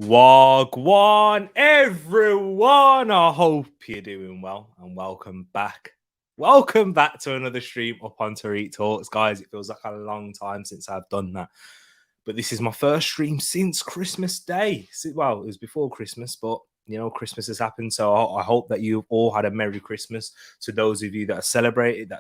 Wagwan, everyone. I hope you're doing well and welcome back. Welcome back to another stream up on Tereak Talks, guys. It feels like a long time since I've done that, but this is my first stream since Christmas Day. Well, it was before Christmas, but you know, Christmas has happened, so I hope that you've all had a Merry Christmas. To those of you that celebrated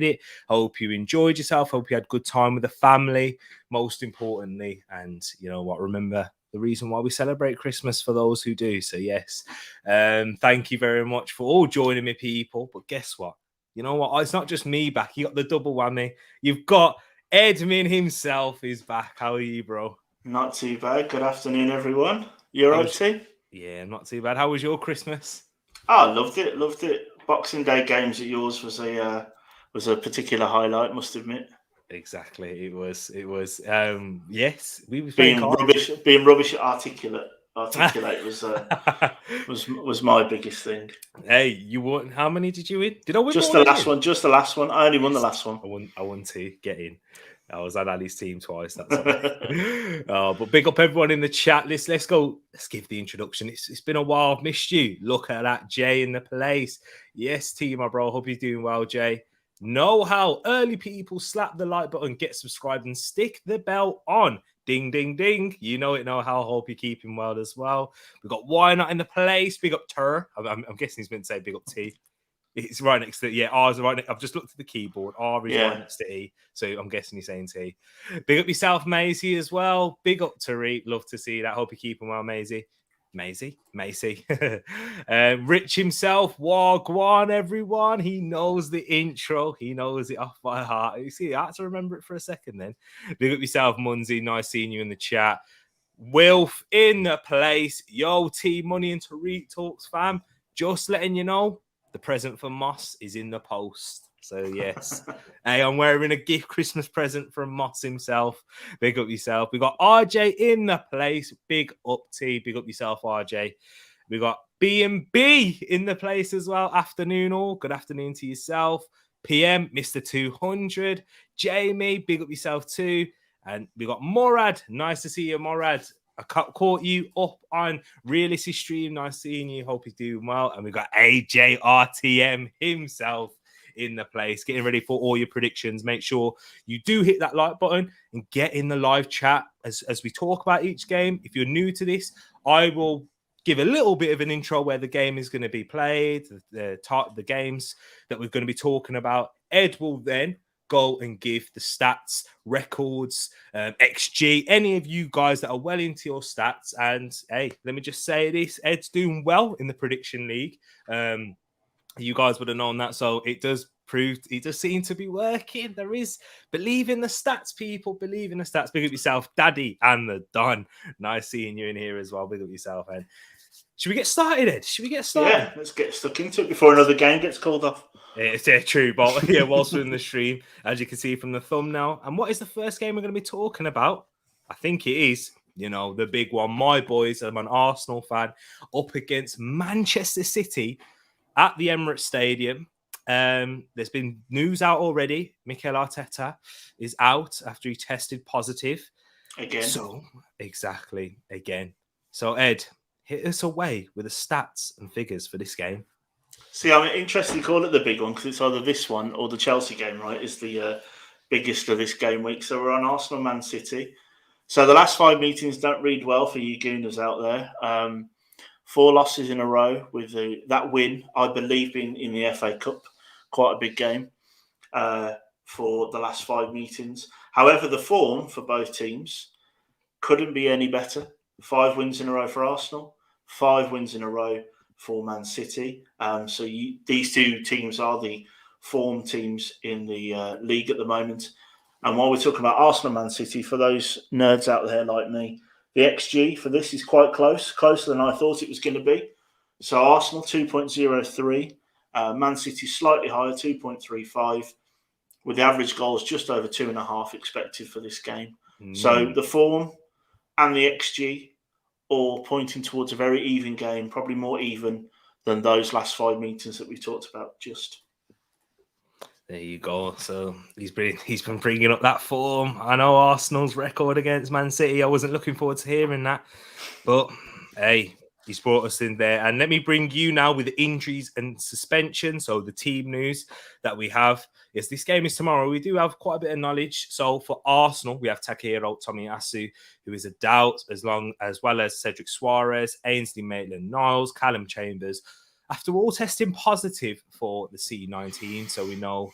it, I hope you enjoyed yourself. I hope you had a good time with the family, most importantly. And you know what? Remember the reason why we celebrate Christmas for those who do. So yes, thank you very much for all joining me, people. But guess what? You know what? It's not just me back. You got the double whammy. You've got Edmin himself is back. How are you, bro? Not too bad. Good afternoon, everyone. You're right, too? Yeah, not too bad. How was your Christmas? Oh, loved it. Boxing Day games at yours was a particular highlight, must admit. Exactly, it was. Yes, we were playing Being cards. rubbish at articulate was my biggest thing. Hey, you won. How many did you win? Did I win? Just the last one. I only won the last one. I won two. Get in. I was on Ali's team twice. That's all. But big up everyone in the chat. Let's go. Let's give the introduction. It's been a while. I've missed you. Look at that, Jay in the place. Yes, team, my bro. Hope you're doing well, Jay. Know how early people slap the like button, get subscribed, and stick the bell on. Ding, ding, ding. You know it, know how. Hope you're keeping well as well. We've got Why Not in the place. Big up Tur. I'm guessing he's meant to say big up T. It's right next to R's right next. I've just looked at the keyboard. R is right next to E. So I'm guessing he's saying T. Big up yourself, Maisie, as well. Big up Tereak. Love to see that. Hope you're keeping well, Maisie. Macy. Rich himself, Wagwan, everyone. He knows the intro. He knows it off by heart. You see, I had to remember it for a second then. Big up yourself, Munzie. Nice seeing you in the chat. Wilf in the place. Yo, T-Money and Tereak Talks, fam. Just letting you know, the present for Moss is in the post. So, yes. Hey, I'm wearing a gift Christmas present from Moss himself. Big up yourself. We got RJ in the place. Big up T. Big up yourself, RJ. We got B&B in the place as well. Afternoon all. Good afternoon to yourself. PM, Mr. 200. Jamie, big up yourself too. And we got Morad. Nice to see you, Morad. I caught you up on Realistic Stream. Nice seeing you. Hope you're doing well. And we got AJRTM himself in the place, getting ready for all your predictions. Make sure you do hit that like button and get in the live chat as we talk about each game. If you're new to this, I will give a little bit of an intro where the game is going to be played, the games that we're going to be talking about. Ed will then go and give the stats, records, XG, any of you guys that are well into your stats. And hey, let me just say this, Ed's doing well in the prediction league. You guys would have known that. So it does seem to be working. There is, believe in the stats, people. Believe in the stats. Big up yourself, Daddy and the Don. Nice seeing you in here as well. Big up yourself, Ed. Should we get started, Ed? Yeah, let's get stuck into it before another game gets called off. It's true, but yeah, whilst we're in the stream, as you can see from the thumbnail. And what is the first game we're going to be talking about? I think it is, you know, the big one. My boys, I'm an Arsenal fan, up against Manchester City at the Emirates Stadium. There's been news out already. Mikel Arteta is out after he tested positive. Again. So, exactly, again. So, Ed, hit us away with the stats and figures for this game. See, I'm interested to call it the big one because it's either this one or the Chelsea game, right? Is the biggest of this game week. So we're on Arsenal Man City. So the last 5 meetings don't read well for you gooners out there. 4 losses in a row with that win, I believe, being in the FA Cup. Quite a big game for the last 5 meetings. However, the form for both teams couldn't be any better. 5 wins in a row for Arsenal, 5 wins in a row for Man City. These two teams are the form teams in the league at the moment. And while we're talking about Arsenal Man City, for those nerds out there like me, the XG for this is quite closer than I thought it was going to be. So Arsenal 2.03, Man City slightly higher, 2.35, with the average goals just over 2.5 expected for this game. So the form and the XG all pointing towards a very even game, probably more even than those last 5 meetings that we talked about just. There you go. So he's been bringing up that form. I know Arsenal's record against Man City. I wasn't looking forward to hearing that, but hey, he's brought us in there. And let me bring you now with the injuries and suspension. So the team news that we have is this game is tomorrow. We do have quite a bit of knowledge. So for Arsenal, we have Takehiro Tomiyasu, who is a doubt, as well as Cedric Suarez, Ainsley Maitland-Niles, Callum Chambers. After all testing positive for the C19, so we know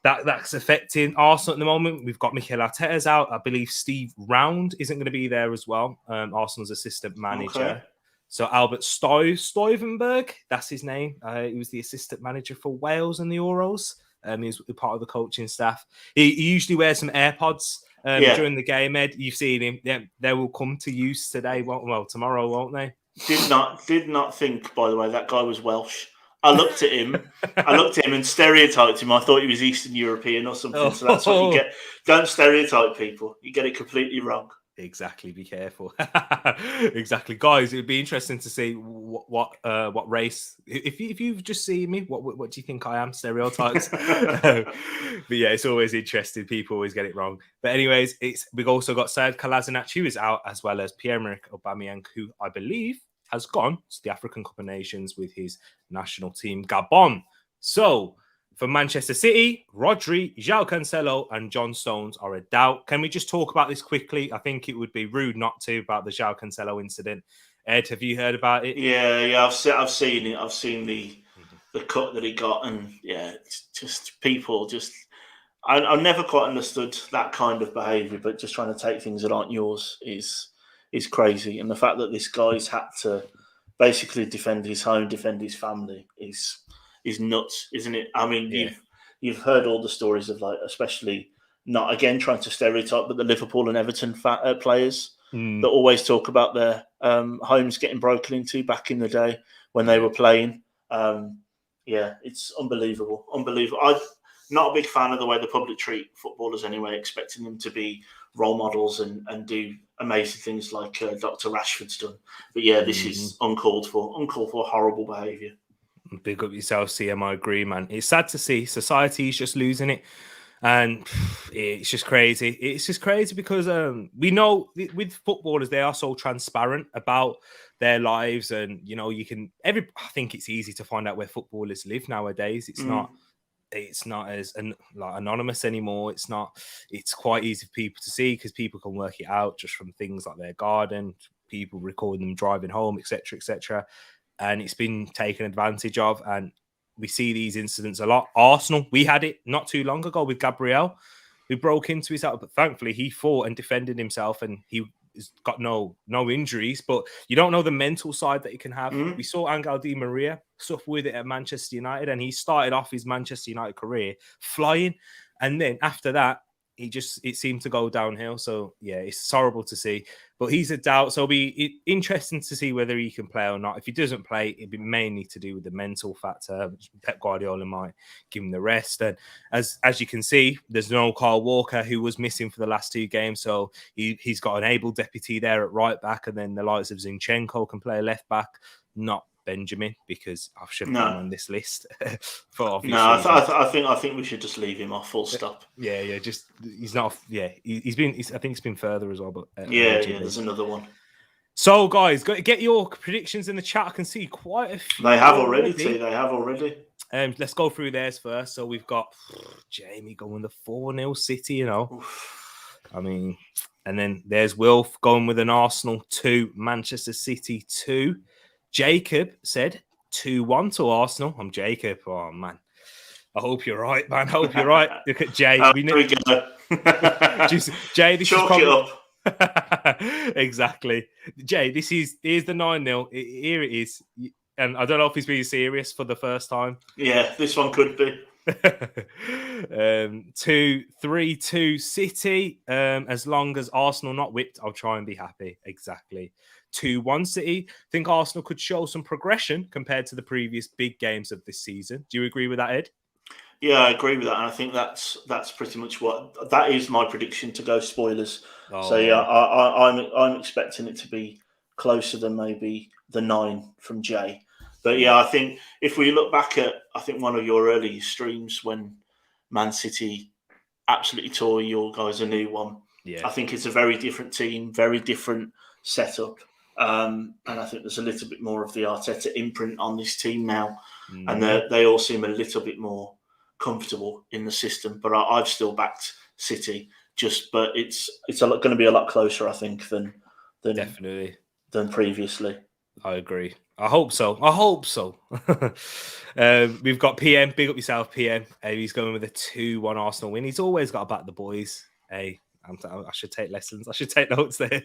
that's affecting Arsenal at the moment. We've got Mikel Arteta's out. I believe Steve Round isn't going to be there as well, Arsenal's assistant manager. Okay. So Albert Stuyvenberg, that's his name. He was the assistant manager for Wales and the Euros. He's part of the coaching staff. He usually wears some AirPods during the game, Ed. You've seen him. Yeah, they will come to use today. Well, tomorrow, won't they? Did not think, by the way, that guy was Welsh. I looked at him and stereotyped him. I thought he was Eastern European or something. So that's what you get. Don't stereotype people. You get it completely wrong. Exactly. Be careful. Exactly, guys. It'd be interesting to see what race. If you've just seen me, what do you think I am? Stereotypes. But yeah, it's always interesting. People always get it wrong. But anyways, we've also got Sead Kolasinac, who is out, as well as Pierre-Emerick Aubameyang, who I believe has gone to the African Cup of Nations with his national team, Gabon. So for Manchester City, Rodri, João Cancelo, and John Stones are a doubt. Can we just talk about this quickly? I think it would be rude not to, about the João Cancelo incident. Ed, have you heard about it? Yeah, I've seen it. I've seen the cut that he got, and yeah, it's just people just. I never quite understood that kind of behaviour, but just trying to take things that aren't yours is crazy. And the fact that this guy's had to basically defend his home, defend his family is nuts, isn't it? I mean, Yeah. you've heard all the stories of, like, especially, not again trying to stereotype, but the Liverpool and Everton players that always talk about their homes getting broken into back in the day when they were playing. Yeah, it's unbelievable. I'm not a big fan of the way the public treat footballers anyway, expecting them to be role models and do amazing things like Dr. Rashford's done. But yeah, this is uncalled for, horrible behaviour. Big up yourself, CM. I agree, man. It's sad to see society's just losing it. And it's just crazy. It's just crazy because we know with footballers, they are so transparent about their lives. And, you know, I think it's easy to find out where footballers live nowadays. It's not as anonymous anymore. It's quite easy for people to see because people can work it out just from things like their garden, people recording them driving home, etc., etc. And it's been taken advantage of. And we see these incidents a lot. Arsenal, we had it not too long ago with Gabriel, who broke into his house, but thankfully he fought and defended himself, and he got no injuries. But you don't know the mental side that he can have. We saw Angel Di Maria suffer with it at Manchester United, and he started off his Manchester United career flying, and then after that, it seemed to go downhill. So yeah, it's horrible to see, but he's a doubt. So it'll be interesting to see whether he can play or not. If he doesn't play, it'd be mainly to do with the mental factor. Pep Guardiola might give him the rest. And as you can see, there's no Kyle Walker, who was missing for the last two games. So he's got an able deputy there at right back, and then the likes of Zinchenko can play left back, not Benjamin, because I shouldn't put him on this list for obvious reasons. I think we should just leave him off, full stop. Yeah, just he's not. Yeah, I think he's been further as well. But there's another one. So guys, get your predictions in the chat. I can see quite a few. They have already. Let's go through theirs first. So we've got Jamie going the 4-0 City. You know, I mean, and then there's Wilf going with an Arsenal 2, Manchester City 2. Jacob said 2-1 to Arsenal. I'm Jacob. Oh, man. I hope you're right, man. I hope you're right. Look at Jay. Here we go. Jay, this Chalk is it up. Exactly. Jay, here's the 9-0. Here it is. And I don't know if he's being serious for the first time. Yeah, this one could be. 3-2 City. As long as Arsenal not whipped, I'll try and be happy. Exactly. 2-1 City. I think Arsenal could show some progression compared to the previous big games of this season. Do you agree with that, Ed? Yeah, I agree with that, and I think that's pretty much that is my prediction to go spoilers. So yeah, I'm expecting it to be closer than maybe the 9 from Jay. But yeah, I think if we look back at one of your early streams when Man City absolutely tore your guys a new one. Yeah. I think it's a very different team, very different setup. And I think there's a little bit more of the Arteta imprint on this team now. And they all seem a little bit more comfortable in the system. But I've still backed City, but it's going to be a lot closer, I think, than definitely than previously. I agree. I hope so. We've got PM. Big up yourself, PM. He's going with a 2-1 Arsenal win. He's always got to back the boys. Hey, I should take lessons. I should take notes there.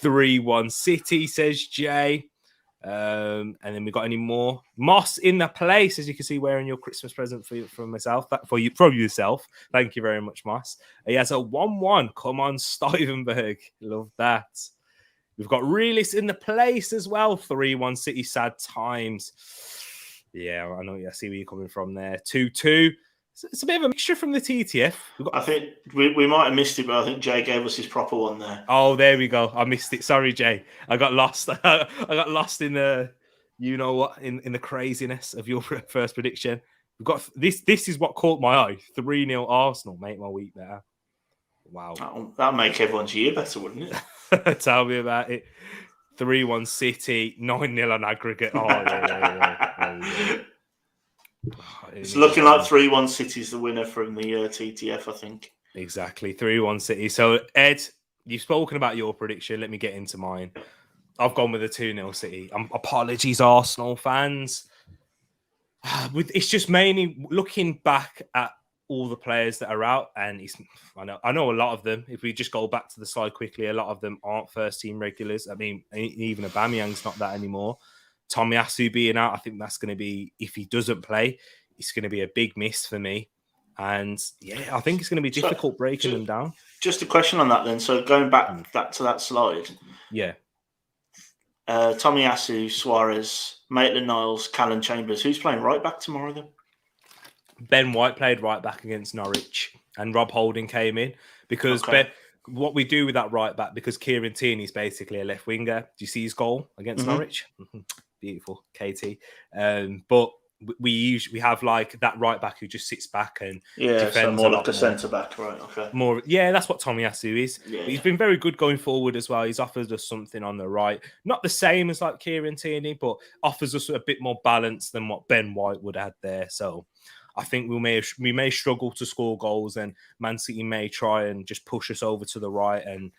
3-1 City, says Jay. And then we got any more? Moss in the place, as you can see, wearing your Christmas present from myself. From yourself. Thank you very much, Moss. He has a 1-1. Come on, Stuyvenberg. Love that. We've got Realist in the place as well. 3-1 City, sad times. Yeah, I know. I see where you're coming from there. 2-2. It's a bit of a mixture from the TTF. I think we might have missed it, but I think Jay gave us his proper one there. Oh, there we go. I missed it. Sorry, Jay. I got lost. I got lost in the, you know what, in the craziness of your first prediction. We've got this. This is what caught my eye. 3-0 Arsenal. Make my week better. Wow. That'll make everyone's year better, wouldn't it? Tell me about it. 3-1 City, 9-0 on aggregate. Oh, yeah. It's looking like 3-1 City's the winner from the TTF, I think. Exactly, 3-1 City. So, Ed, you've spoken about your prediction. Let me get into mine. I've gone with a 2-0 City. Apologies, Arsenal fans. It's just mainly looking back at all the players that are out, and I know a lot of them. If we just go back to the slide quickly, a lot of them aren't first team regulars. I mean, even Aubameyang's not that anymore. Tomiyasu being out, I think that's going to be, if he doesn't play, it's going to be a big miss for me. And yeah, I think it's going to be difficult breaking them down. Just a question on that then. So going back to that slide. Yeah. Tomiyasu, Suarez, Maitland-Niles, Callum Chambers. Who's playing right back tomorrow then? Ben White played right back against Norwich, and Rob Holding came in because what we do with that right back, because Kieran Tierney is basically a left winger. Do you see his goal against Norwich? Beautiful, KT. But we have like that right back who just sits back and defends. So more like a centre back, right? Okay. That's what Tomiyasu is. Yeah, he's been very good going forward as well. He's offered us something on the right, not the same as like Kieran Tierney, but offers us a bit more balance than what Ben White would add there. So I think we may struggle to score goals, and Man City may try and just push us over to the right, and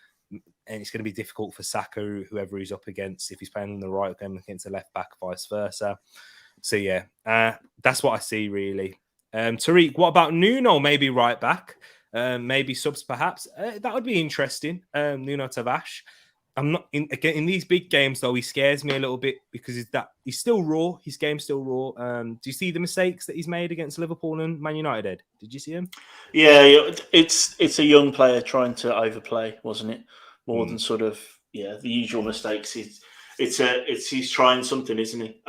it's going to be difficult for Saka, whoever he's up against, if he's playing on the right game against the left back, vice versa. So yeah, that's what I see really. Tereak, what about Nuno? Maybe right back, maybe subs perhaps. That would be interesting. Nuno Tavares. I'm not in these big games though. He scares me a little bit because he's still raw. His game's still raw. Do you see the mistakes that he's made against Liverpool and Man United? Ed? Did you see him? Yeah, it's a young player trying to overplay, wasn't it? More than sort of the usual mistakes. He's trying something, isn't he?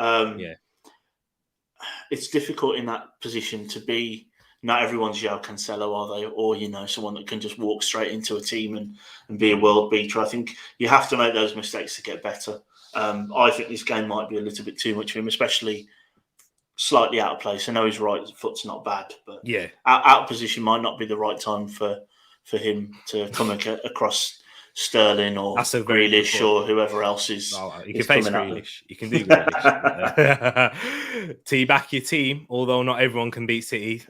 It's difficult in that position to be. Not everyone's João Cancelo, are they? Or, someone that can just walk straight into a team and be a world beater. I think you have to make those mistakes to get better. I think this game might be a little bit too much for him, especially slightly out of place. I know his right foot's not bad, but out of position might not be the right time for him to come across Sterling or Grealish or whoever else is. You can face Grealish. You can do Grealish. Teabag your team, although not everyone can beat City.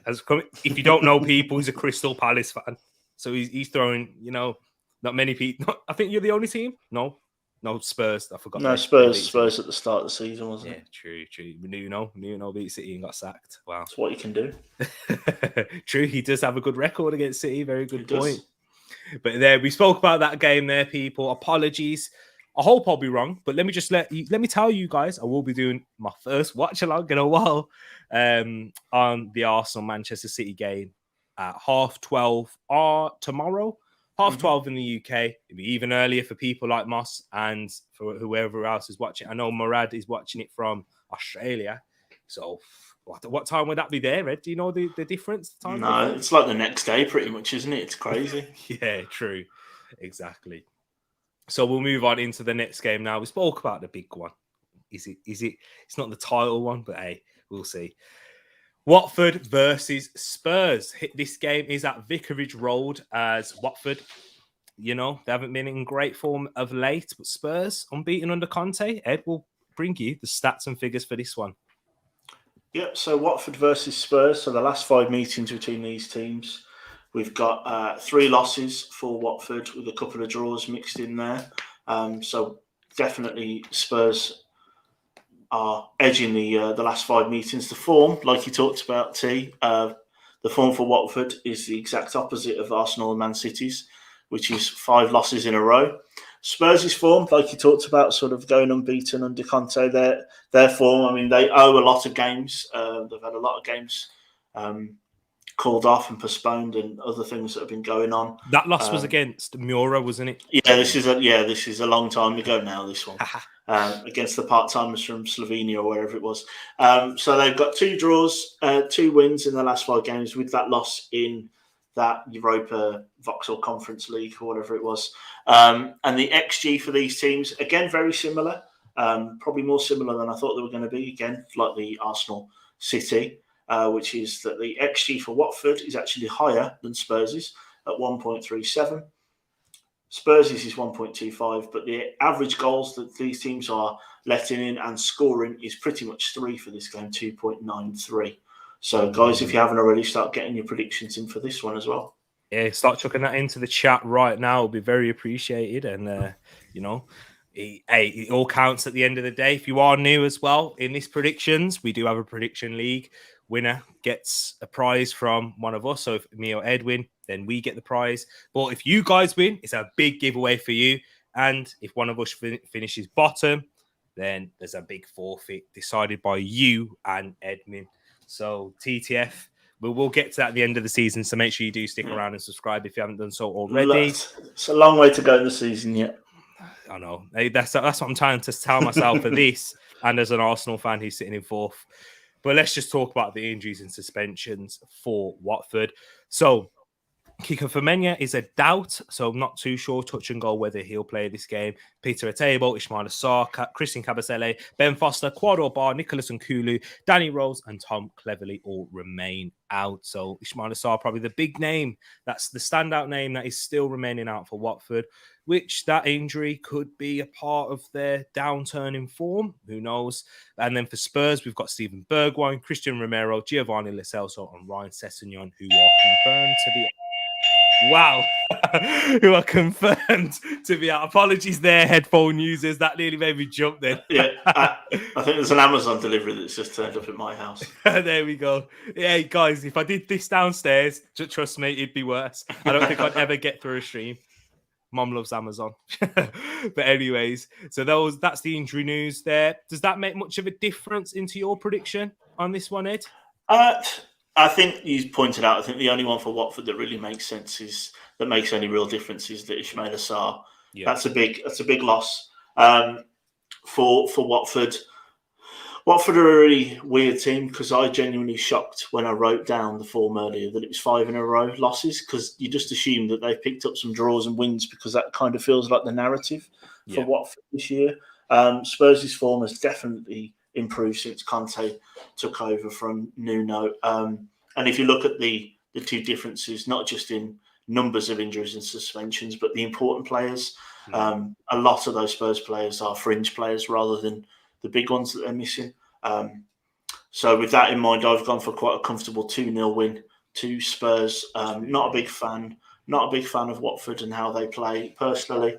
If you don't know people, he's a Crystal Palace fan. So he's throwing, not many people. I think you're the only team. No, Spurs. I forgot. No, Spurs at the start of the season, wasn't it? Yeah, true. Nuno beat City and got sacked. Wow. That's what you can do. True, he does have a good record against City. Very good point. But there, we spoke about that game there, people. Apologies. I hope I'll be wrong, but let me tell you guys, I will be doing my first watch along in a while on the Arsenal Manchester City game at 12:30 tomorrow. 12:30 in the UK. It'll be even earlier for people like Moss and for whoever else is watching. I know Murad is watching it from Australia. So what time would that be there, Ed? Do you know the difference? No, it's like the next day pretty much, isn't it? It's crazy. Yeah, true. Exactly. So we'll move on into the next game now. We spoke about the big one. Is it? It's not the title one, but hey, we'll see. Watford versus Spurs. This game is at Vicarage Road as Watford, they haven't been in great form of late, but Spurs unbeaten under Conte. Ed will bring you the stats and figures for this one. Yep, so Watford versus Spurs. So the last 5 meetings between these teams, we've got 3 losses for Watford with a couple of draws mixed in there. So definitely Spurs are edging the last 5 meetings. The form, like you talked about, the form for Watford is the exact opposite of Arsenal and Man City's, which is 5 losses in a row. Spurs' form, like you talked about, sort of going unbeaten under Conte, their form, I mean, they owe a lot of games. They've had a lot of games called off and postponed and other things that have been going on. That loss was against Mura, wasn't it? Yeah, this is a long time ago now, this one. Against the part-timers from Slovenia or wherever it was. So they've got 2 draws, 2 wins in the last 5 games with that loss in that Europa Vauxhall Conference League or whatever it was. And the XG for these teams, again, very similar, probably more similar than I thought they were going to be, again, like the Arsenal City, which is that the XG for Watford is actually higher than Spurs' at 1.37. Spurs is 1.25, but the average goals that these teams are letting in and scoring is pretty much 3 for this game, 2.93. So, guys, if you haven't already, start getting your predictions in for this one as well. Yeah, start chucking that into the chat right now. It'll be very appreciated. And, it all counts at the end of the day. If you are new as well in this predictions, we do have a prediction league. Winner gets a prize from one of us. So if me or Ed win, then we get the prize. But if you guys win, it's a big giveaway for you. And if one of us finishes bottom, then there's a big forfeit decided by you and Edmund. So TTF, we'll get to that at the end of the season. So make sure you do stick around and subscribe if you haven't done so already. It's a long way to go in the season yet. I know. That's what I'm trying to tell myself for this. And as an Arsenal fan who's sitting in 4th. But let's just talk about the injuries and suspensions for Watford. So Kiko Femenia is a doubt, so I'm not too sure, touch and go, whether he'll play this game. Peter Atebo, Ismail Assar, Christian Cabasele, Ben Foster, Quadro Bar, Nicholas Nkulu, Danny Rose, and Tom Cleverley all remain out. So Ismail Assar, probably the big name. That's the standout name that is still remaining out for Watford, which that injury could be a part of their downturn in form. Who knows? And then for Spurs, we've got Steven Bergwijn, Christian Romero, Giovanni Lo Celso, and Ryan Sessegnon, who are confirmed to be... Wow, who are confirmed to be out. Apologies there, headphone users. That nearly made me jump then. Yeah, I think there's an Amazon delivery that's just turned up at my house. There we go. Yeah, guys, if I did this downstairs, trust me, it'd be worse. I don't think I'd ever get through a stream. Mom loves Amazon. But anyways, so that's the injury news there. Does that make much of a difference into your prediction on this one, Ed? I think you pointed out, I think the only one for Watford that really makes sense that makes any real difference is that Ismail Assar. Yeah. That's a big loss for Watford. Watford are a really weird team because I genuinely shocked when I wrote down the form earlier that it was 5 in a row losses, because you just assume that they've picked up some draws and wins because that kind of feels like the narrative for Watford this year. Spurs' form has definitely improved since Conte took over from Nuno. And if you look at the 2 differences, not just in numbers of injuries and suspensions, but the important players, a lot of those Spurs players are fringe players rather than the big ones that they're missing. So with that in mind, I've gone for quite a comfortable 2-0 win to Spurs. Not a big fan of Watford and how they play personally.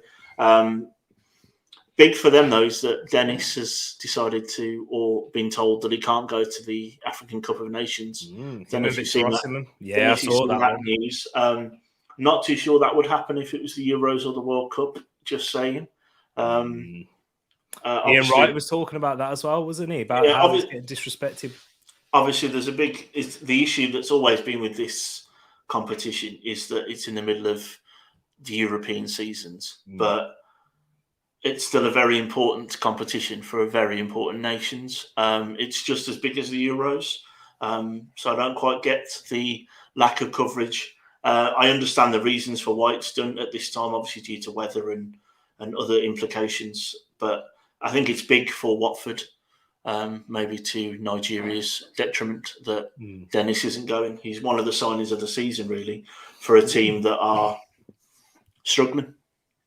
Big for them, though, is that Dennis has decided to, or been told that he can't go to the African Cup of Nations. Don't know if you've seen that. Yeah, I saw that news. Not too sure that would happen if it was the Euros or the World Cup, just saying. Ian Wright was talking about that as well, wasn't he? About how he's getting disrespected. Obviously, there's the issue that's always been with this competition is that it's in the middle of the European seasons, but it's still a very important competition for very important nations. It's just as big as the Euros. So I don't quite get the lack of coverage. I understand the reasons for why it's done at this time, obviously due to weather and other implications. But I think it's big for Watford maybe to Nigeria's detriment that Dennis isn't going. He's one of the signings of the season, really, for a team that are struggling.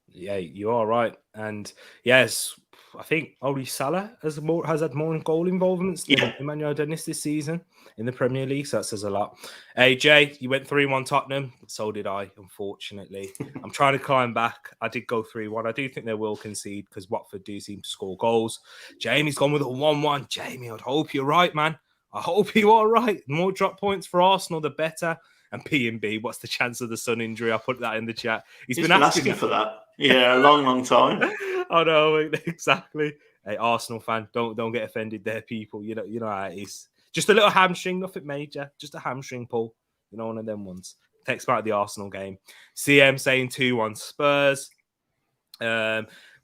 Yeah, you are right. And yes, I think Oli Salah has had more goal involvements than Emmanuel Dennis this season in the Premier League. So that says a lot. Hey, Jay, you went 3-1 Tottenham. So did I, unfortunately. I'm trying to climb back. I did go 3-1. I do think they will concede because Watford do seem to score goals. Jamie's gone with a 1-1. Jamie, I'd hope you're right, man. I hope you are right. The more drop points for Arsenal, the better. And P&B, what's the chance of the Son injury? I put that in the chat. He's been asking for that. Yeah, a long time. I know, exactly. Hey, Arsenal fan, don't get offended there, people. You know how it is. Just a little hamstring, nothing major. Just a hamstring pull. You know, one of them ones. Text about the Arsenal game. CM saying 2-1 Spurs.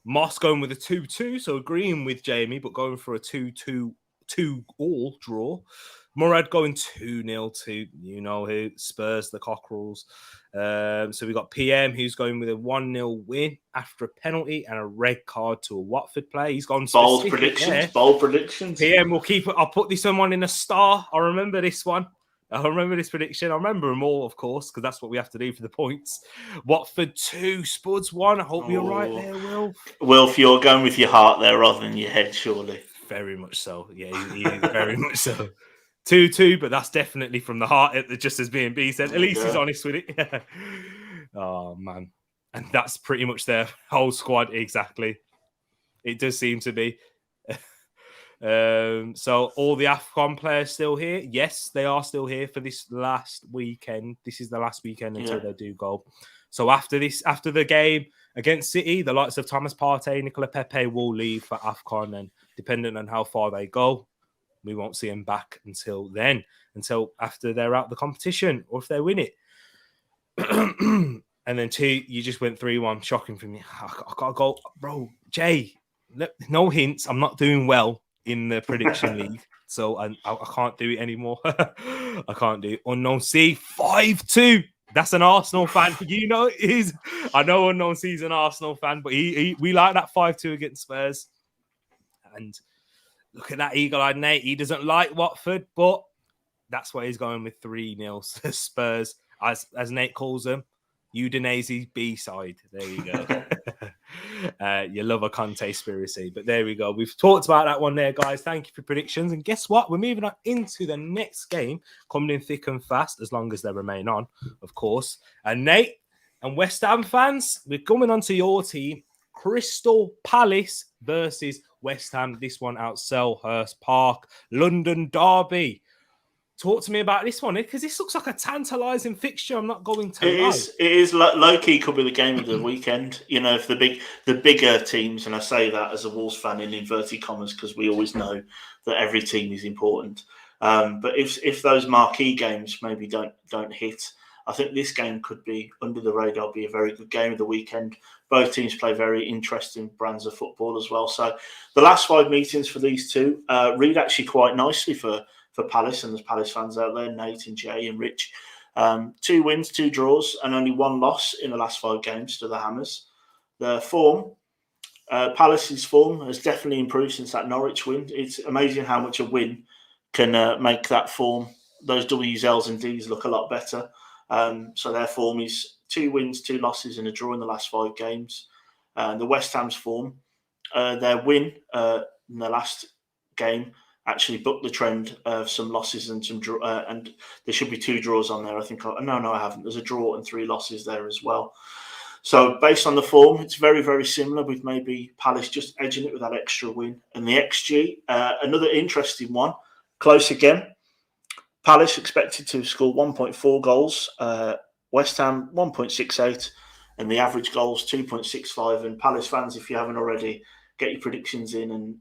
Moss going with a 2-2, so agreeing with Jamie, but going for a 2-2 2-all draw. Murad going 2-0 to you know who, Spurs, the Cockerels. So we got PM who's going with a 1-0 win after a penalty and a red card to a Watford player. He's gone bold predictions. PM will keep it. I'll put this one in a star. I remember this one. I remember this prediction. I remember them all, of course, because that's what we have to do for the points. Watford 2, Spuds 1. I hope you're right there, Wilf. Wilf, you're going with your heart there rather than your head, surely. Very much so. Yeah, he is very much so. 2-2, but that's definitely from the heart, just as B&B said. At least he's honest with it. Oh, man. And that's pretty much their whole squad, exactly. It does seem to be. So all the AFCON players still here? Yes, they are still here for this last weekend. This is the last weekend until they do go. So after the game against City, the likes of Thomas Partey, Nicola Pepe will leave for AFCON, and depending on how far they go, we won't see them back until then, until after they're out the competition or if they win it. And then 2, you just went 3-1. Shocking for me. I gotta go, bro. Jay, no hints. I'm not doing well in the prediction league, so I can't do it anymore. I can't do it. Unknown C 5-2. That's an Arsenal fan. You know it is. I know Unknown C is an Arsenal fan, but we like that 5-2 against Spurs. And look at that eagle-eyed Nate. He doesn't like Watford, but that's why he's going with 3-0 Spurs, as Nate calls them. Udinese's B-side. There you go. You love a conspiracy, but there we go. We've talked about that one there, guys. Thank you for predictions. And guess what? We're moving on into the next game, coming in thick and fast, as long as they remain on, of course. And Nate and West Ham fans, we're coming on to your team, Crystal Palace versus West Ham. This one out Selhurst Park, London derby. Talk to me about this one, because this looks like a tantalising fixture. I'm not going to lie. It is low-key could be the game of the weekend. You know, if the bigger teams, and I say that as a Wolves fan in inverted commas, because we always know that every team is important. But if those marquee games maybe don't hit, I think this game could be under the radar, be a very good game of the weekend. Both teams play very interesting brands of football as well. So the last 5 meetings for these two read actually quite nicely for Palace, and there's Palace fans out there, Nate and Jay and Rich. 2 wins, 2 draws, and only 1 loss in the last 5 games to the Hammers. The form, Palace's form has definitely improved since that Norwich win. It's amazing how much a win can make that form, those W's, L's and D's look a lot better. So their form is 2 wins, 2 losses and a draw in the last 5 games. The West Ham's form, their win in the last game actually booked the trend of some losses and some and there should be 2 draws on there. I think no, I haven't. There's a draw and 3 losses there as well. So based on the form, it's very, very similar, with maybe Palace just edging it with that extra win. And the XG, another interesting one, close again. Palace expected to score 1.4 goals. West Ham 1.68, and the average goals 2.65. And Palace fans, if you haven't already, get your predictions in, and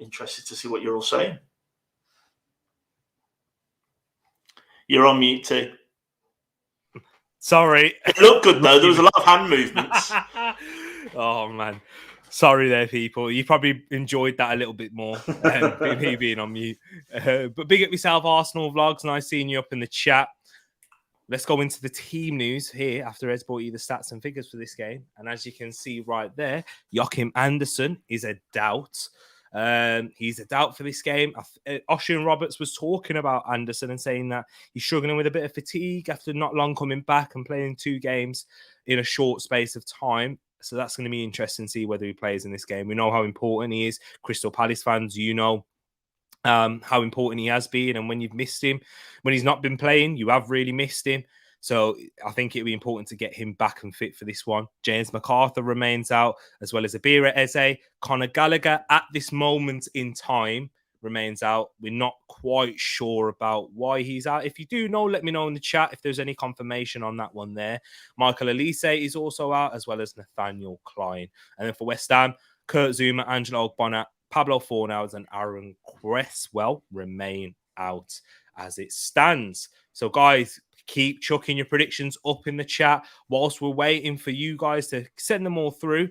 interested to see what you're all saying. You're on mute too. Sorry. It looked good though. There was a lot of hand movements. Oh man. Sorry there, people. You probably enjoyed that a little bit more, me being on mute. But big up yourself, Arsenal Vlogs. Nice seeing you up in the chat. Let's go into the team news here after Ed's brought you the stats and figures for this game. And as you can see right there, Joachim Andersen is a doubt. He's a doubt for this game. Ocean Roberts was talking about Anderson and saying that he's struggling with a bit of fatigue after not long coming back and playing 2 games in a short space of time. So that's going to be interesting to see whether he plays in this game. We know how important he is. Crystal Palace fans, you know how important he has been. And when you've missed him, when he's not been playing, you have really missed him. So I think it'll be important to get him back and fit for this one. James MacArthur remains out, as well as Abira Eze. Conor Gallagher, at this moment in time, remains out. We're not quite sure about why he's out. If you do know, let me know in the chat if there's any confirmation on that one there. Michael Elise is also out, as well as Nathaniel Klein. And then for West Ham, Kurt Zouma, Angelo Ogbonna, Pablo Fornals and Aaron Cresswell remain out as it stands. So, guys, keep chucking your predictions up in the chat whilst we're waiting for you guys to send them all through.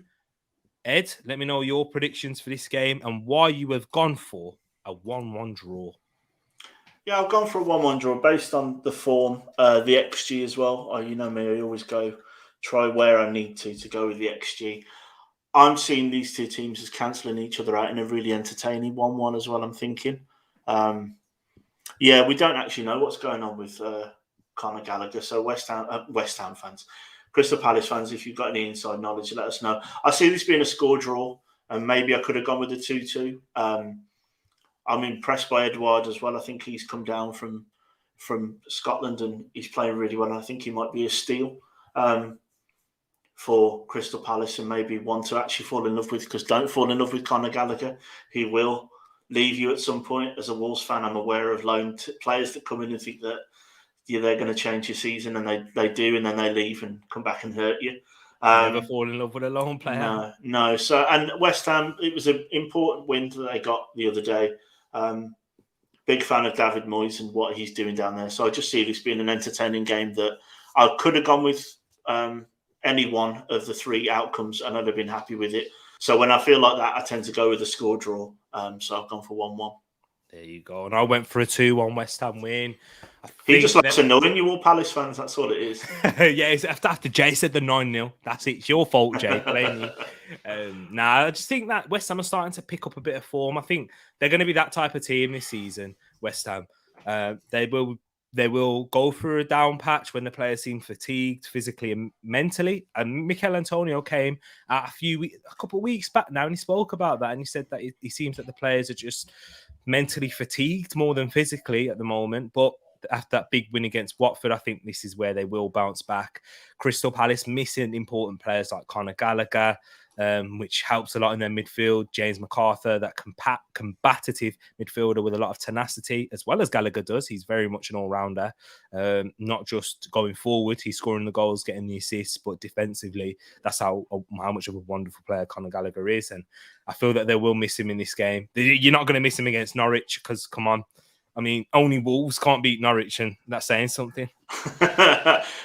Ed, let me know your predictions for this game and why you have gone for a 1-1 draw. Yeah, I've gone for a 1-1 draw based on the form, the XG as well. You know me, I always try where I need to go with the XG. I'm seeing these 2 teams as cancelling each other out in a really entertaining 1-1 as well, I'm thinking. We don't actually know what's going on with Conor Gallagher. So West Ham fans, Crystal Palace fans, if you've got any inside knowledge, let us know. I see this being a score draw, and maybe I could have gone with a 2-2. I'm impressed by Edouard as well. I think he's come down from Scotland and he's playing really well. I think he might be a steal for Crystal Palace and maybe one to actually fall in love with, because don't fall in love with Conor Gallagher. He will leave you at some point. As a Wolves fan, I'm aware of loan players that come in and think that they're going to change your season, and they do, and then they leave and come back and hurt you. Never fall in love with a lone player. No. So, and West Ham, it was an important win that they got the other day. Big fan of David Moyes and what he's doing down there. So I just see this being an entertaining game that I could have gone with any one of the 3 outcomes and I'd have been happy with it. So when I feel like that, I tend to go with a score draw. So I've gone for 1-1. There you go. And I went for a 2-1 West Ham win. He just likes annoying you all Palace fans. That's all it is. Yeah, it's after Jay said the 9-0. That's it. It's your fault, Jay. Blame you. I just think that West Ham are starting to pick up a bit of form. I think they're going to be that type of team this season, West Ham. They will go through a down patch when the players seem fatigued physically and mentally. And Mikel Antonio came a couple of weeks back now and he spoke about that. And he said that he seems that the players are just mentally fatigued more than physically at the moment. But after that big win against Watford, I think this is where they will bounce back. Crystal Palace missing important players like Conor Gallagher, which helps a lot in their midfield. James MacArthur, that combative midfielder with a lot of tenacity, as well as Gallagher does. He's very much an all-rounder, not just going forward. He's scoring the goals, getting the assists, but defensively, that's how much of a wonderful player Conor Gallagher is. And I feel that they will miss him in this game. You're not going to miss him against Norwich because, come on, I mean, only Wolves can't beat Norwich, and that's saying something.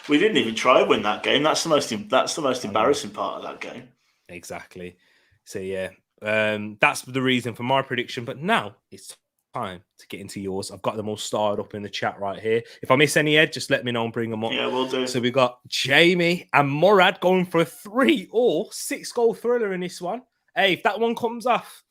We didn't even try to win that game. That's the most embarrassing part of that game. Exactly. So yeah, that's the reason for my prediction. But now it's time to get into yours. I've got them all starred up in the chat right here. If I miss any, Ed, just let me know and bring them up. Yeah, we'll do. So we've got Jamie and Murad going for a 3 or 6 goal thriller in this one. Hey, if that one comes off,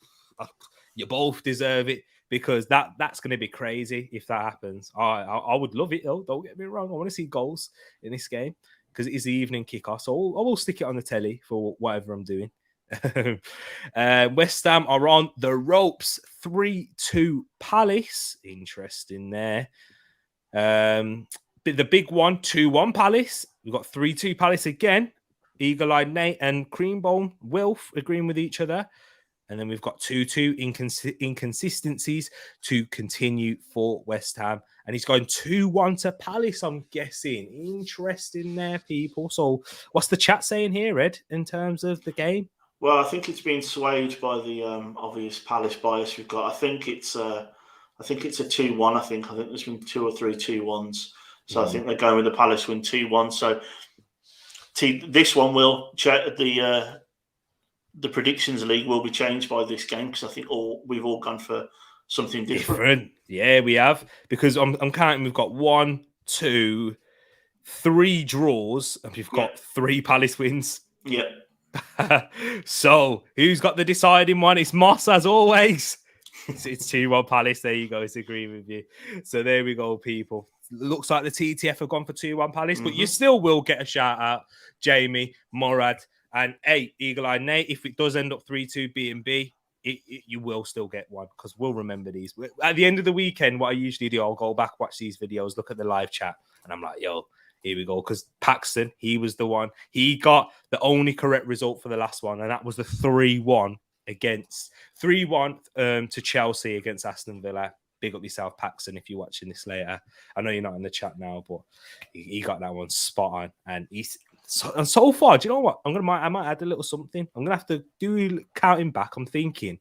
you both deserve it. Because that's going to be crazy if that happens. I would love it, though. Don't get me wrong. I want to see goals in this game because it is the evening kickoff. So I will stick it on the telly for whatever I'm doing. West Ham are on the ropes. 3-2 Palace. Interesting there. The big one, 2-1 Palace. We've got 3-2 Palace again. Eagle-eyed Nate and Creambone Wilf agreeing with each other. And then we've got 2-2 inconsistencies to continue for West Ham. And he's going 2-1 to Palace, I'm guessing. Interesting there, people. So what's the chat saying here, Ed, in terms of the game? Well, I think it's been swayed by the obvious Palace bias we've got. I think it's a 2-1. I think there's been 2 or 3 2-1s. So I think they're going with the Palace win 2-1. So this one will check the predictions league will be changed by this game because I think we've all gone for something different. Yeah, we have, because I'm counting. We've got 1, 2, 3 draws, and we've got 3 Palace wins. Yeah. So, who's got the deciding one? It's Moss, as always. It's 2-1 Palace. There you go. It's agreeing with you. So, there we go, people. Looks like the TTF have gone for 2-1 Palace, but you still will get a shout out, Jamie, Morad, and Eagle Eye Nate. If it does end up 3-2 B&B, you will still get one because we'll remember these. At the end of the weekend, what I usually do, I'll go back, watch these videos, look at the live chat, and I'm like, yo, here we go. Because Paxton, he was the one. He got the only correct result for the last one, and that was the 3-1 to Chelsea against Aston Villa. Big up yourself, Paxton, if you're watching this later. I know you're not in the chat now, but he got that one spot on. And so far, do you know what? I might add a little something. I'm gonna have to do counting back. I'm thinking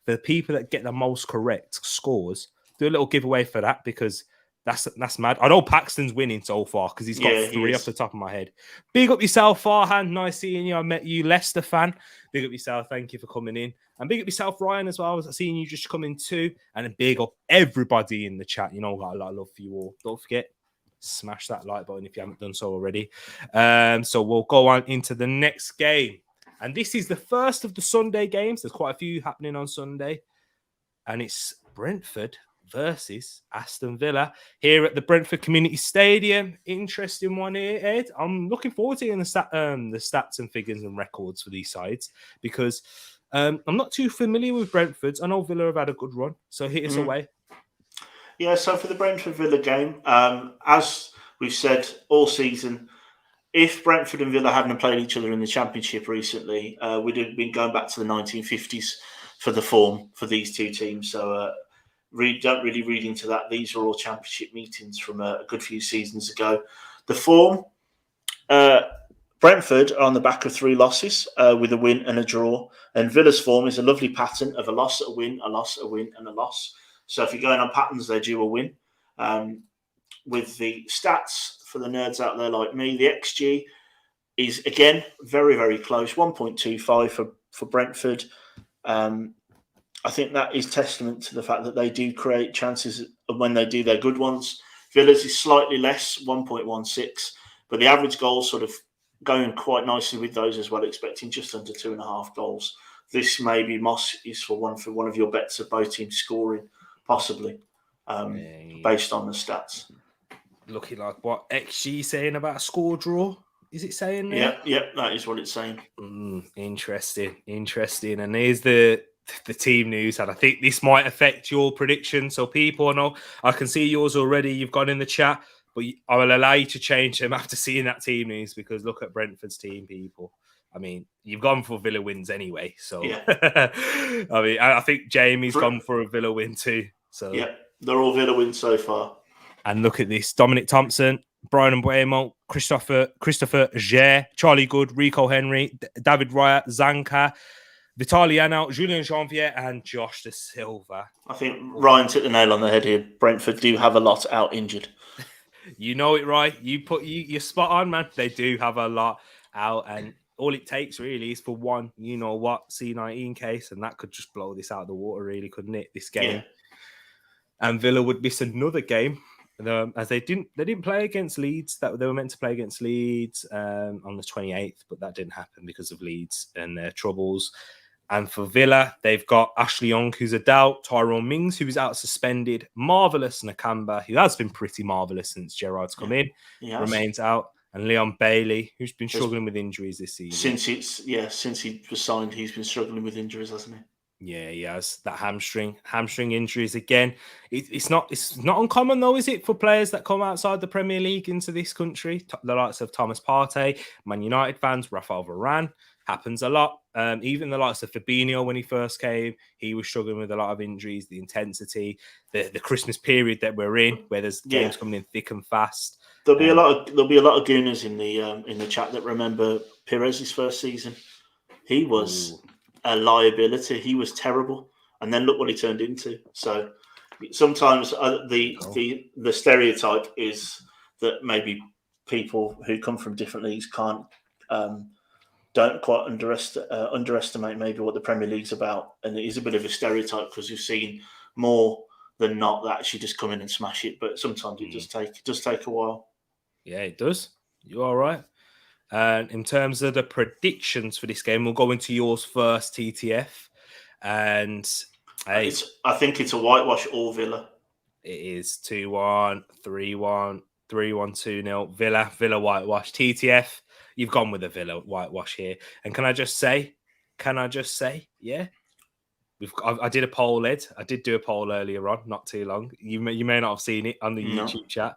for the people that get the most correct scores, do a little giveaway for that because that's mad. I know Paxton's winning so far because he's got 3 off the top of my head. Big up yourself, Farhan. Nice seeing you. I met you, Leicester fan. Big up yourself. Thank you for coming in. And big up yourself, Ryan, as well. I was seeing you just come in too. And a big up everybody in the chat. You know, I've got a lot of love for you all. Don't forget, smash that like button if you haven't done so already. So we'll go on into the next game. And this is the first of the Sunday games. There's quite a few happening on Sunday. And it's Brentford versus Aston Villa here at the Brentford Community Stadium. Interesting one here, Ed. I'm looking forward to hearing the stats and figures and records for these sides because I'm not too familiar with Brentford's. I know Villa have had a good run, so hit us away. Yeah, so for the Brentford Villa game, as we've said all season, if Brentford and Villa hadn't played each other in the Championship recently, we'd have been going back to the 1950s for the form for these two teams. So don't really read into that. These are all Championship meetings from a good few seasons ago. The form, Brentford are on the back of 3 losses with a win and a draw. And Villa's form is a lovely pattern of a loss, a win, a loss, a win, and a loss. So if you're going on patterns, they're due a win. With the stats for the nerds out there like me, the XG is, again, very, very close, 1.25 for Brentford. I think that is testament to the fact that they do create chances when they do their good ones. Villa's is slightly less, 1.16, but the average goals sort of going quite nicely with those as well, expecting just under 2.5 goals. This maybe Moss is for one of your bets of both teams scoring, possibly, based on the stats. Looking like what XG saying about a score draw? Is it saying there? Yeah, that is what it's saying. Interesting. And here's the team news, and I think this might affect your prediction. So people, I know I can see yours already. You've gone in the chat, but I will allow you to change them after seeing that team news because look at Brentford's team, people. I mean, you've gone for Villa wins anyway. So, yeah. I mean, I think Jamie's gone for a Villa win too. So, yeah, they're all Villa wins so far. And look at this: Dominic Thompson, Brian Mbuemo, Christopher Jair, Charlie Good, Rico Henry, David Raya, Zanka, Vitaliano, Julian Janvier, and Josh De Silva. I think Ryan's hit the nail on the head here. Brentford do have a lot out injured. You know it, right? You're spot on, man. They do have a lot out, and all it takes really is for one, you know what, C19 case, and that could just blow this out of the water, really, couldn't it? This game, yeah. And Villa would miss another game. As they didn't play against Leeds. That they were meant to play against Leeds on the 28th, but that didn't happen because of Leeds and their troubles. And for Villa, they've got Ashley Young, who's a doubt, Tyrone Mings, who is out suspended, Marvelous Nakamba, who has been pretty marvellous since Gerrard's come in, remains out, and Leon Bailey, who's been struggling with injuries this season. Since he was signed, he's been struggling with injuries, hasn't he? Yeah, he has that hamstring injuries again. It's not uncommon though, is it, for players that come outside the Premier League into this country? The likes of Thomas Partey, Man United fans, Rafael Varane, happens a lot. Even the likes of Fabinho when he first came, he was struggling with a lot of injuries. The intensity, the Christmas period that we're in, where there's games coming in thick and fast. There'll be a lot of gooners in the chat that remember Perez's first season. He was a liability. He was terrible, and then look what he turned into. So sometimes the stereotype is that maybe people who come from different leagues don't quite underestimate maybe what the Premier League's about, and it is a bit of a stereotype because you've seen more than not that actually just come in and smash it. But sometimes it does take a while. Yeah, it does. You're all right. And in terms of the predictions for this game, we'll go into yours first, TTF. And I think it's a whitewash all Villa. It is 2-1, 3-1, 3-1, 2-0. Villa whitewash. TTF, you've gone with a Villa whitewash here. And can I just say, yeah, I did a poll, Ed. I did do a poll earlier on, not too long. You may not have seen it on the YouTube chat.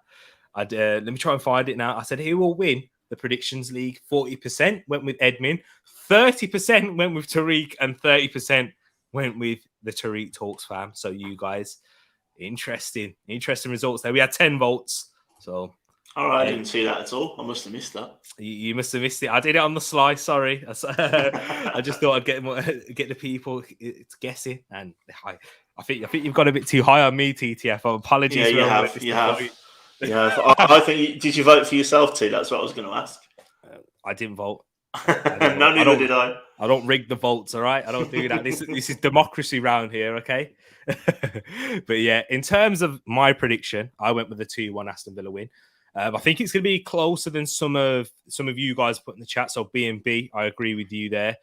Let me try and find it now. I said, who will win the Predictions League? 40% went with Edmin, 30% went with Tereak, and 30% went with the Tereak Talks fam. So you guys, interesting results there. We had 10 votes. So all right, I didn't see that at all. I must have missed that. You must have missed it. I did it on the sly. Sorry, I just thought I'd get the people guessing, and I think you've got a bit too high on me, TTF. Apologies. Yeah, you have. Yeah, I think. Did you vote for yourself too? That's what I was going to ask. I didn't vote. Neither did I. I don't rig the votes. All right, I don't do that. This is democracy round here. Okay. But yeah, in terms of my prediction, I went with a 2-1 Aston Villa win. I think it's going to be closer than some of you guys put in the chat. So B&B, I agree with you there.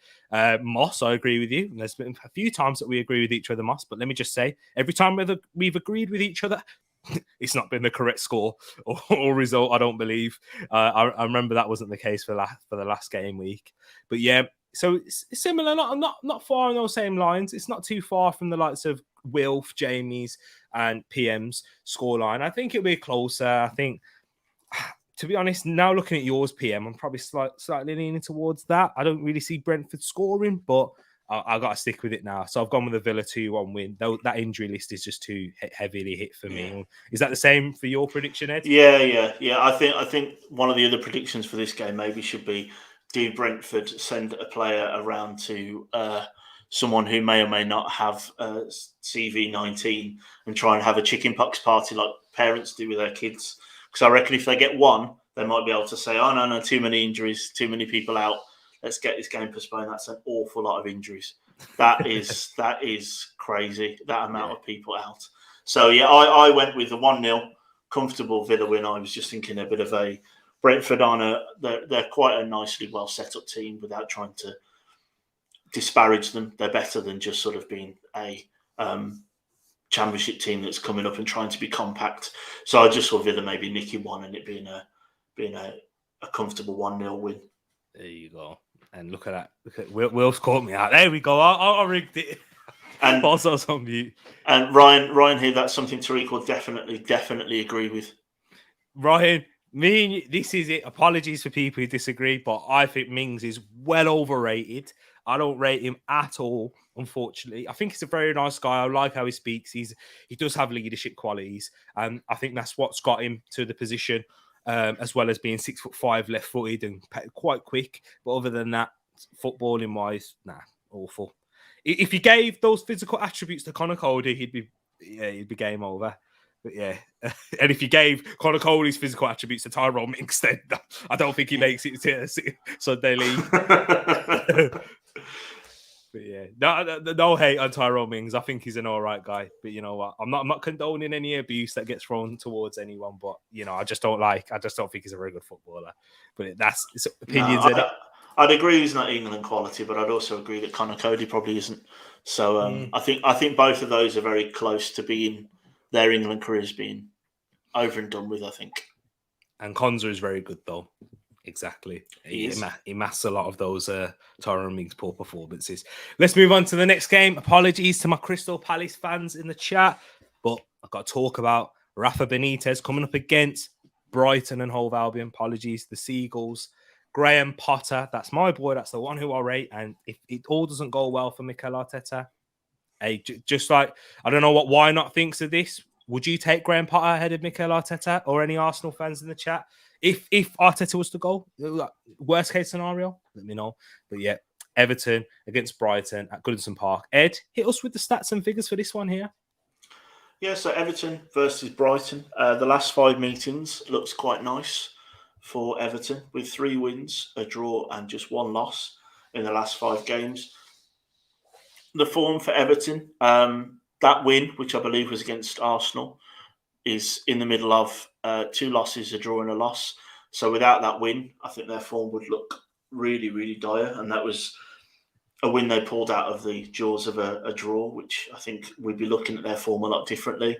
Moss, I agree with you. There's been a few times that we agree with each other, Moss. But let me just say, every time we've agreed with each other, it's not been the correct score or result. I don't believe. I remember that wasn't the case for the last game week. But yeah, so it's similar, not far on those same lines. It's not too far from the likes of Wilf, Jamie's, and PM's scoreline. I think it'll be closer. I think. To be honest, now looking at yours, PM, I'm probably slightly leaning towards that. I don't really see Brentford scoring, but I got to stick with it now. So I've gone with a Villa 2-1 win. That injury list is just too heavily hit for me. Is that the same for your prediction, Ed? Yeah. I think one of the other predictions for this game maybe should be: do Brentford send a player around to someone who may or may not have CV19 and try and have a chickenpox party like parents do with their kids? Because I reckon if they get one, they might be able to say, oh, no, too many injuries, too many people out. Let's get this game postponed. That's an awful lot of injuries. That is crazy, that amount of people out. So, yeah, I went with a 1-0 comfortable Villa win. I was just thinking a bit of a Brentford they're quite a nicely well set up team without trying to disparage them. They're better than just sort of being a championship team that's coming up and trying to be compact. So I just saw Villa maybe nicking one and it being a comfortable 1-0 win. There you go. And look at that. Will's caught me out. There we go. I rigged it. And also on mute. And Ryan here, that's something Tereak will definitely agree with. Ryan, this is it. Apologies for people who disagree, but I think Mings is well overrated. I don't rate him at all, unfortunately. I think he's a very nice guy. I like how he speaks. He does have leadership qualities. I think that's what's got him to the position, as well as being 6'5", left-footed and quite quick. But other than that, footballing-wise, awful. If you gave those physical attributes to Conor Cody, he'd be game over. But yeah, and if you gave Conor Cody's physical attributes to Tyrone Mings, then I don't think he makes it to Sunday League. But yeah, no hate on Tyrone Mings. I think he's an all right guy. But you know what? I'm not condoning any abuse that gets thrown towards anyone. But you know, I just don't think he's a very good footballer. But it's opinions. I'd agree he's not England quality, but I'd also agree that Conor Cody probably isn't. So I think both of those are very close to being their England careers being over and done with, I think. And Konza is very good, though. Exactly. He masks a lot of those Tyrone Mings' poor performances. Let's move on to the next game. Apologies to my Crystal Palace fans in the chat, but I've got to talk about Rafa Benitez coming up against Brighton and Hove Albion. Apologies, the Seagulls. Graham Potter, that's my boy. That's the one who I rate. And if it all doesn't go well for Mikel Arteta, just like, I don't know what Why Not thinks of this. Would you take Graham Potter ahead of Mikel Arteta or any Arsenal fans in the chat? If Arteta was to go, worst case scenario, let me know. But yeah, Everton against Brighton at Goodison Park. Ed, hit us with the stats and figures for this one here. Yeah, so Everton versus Brighton. The last 5 meetings looks quite nice for Everton with 3 wins, a draw and just 1 loss in the last 5 games. The form for Everton, that win, which I believe was against Arsenal, is in the middle of 2 losses, a draw and a loss. So without that win, I think their form would look really, really dire. And that was a win they pulled out of the jaws of a draw, which I think we'd be looking at their form a lot differently.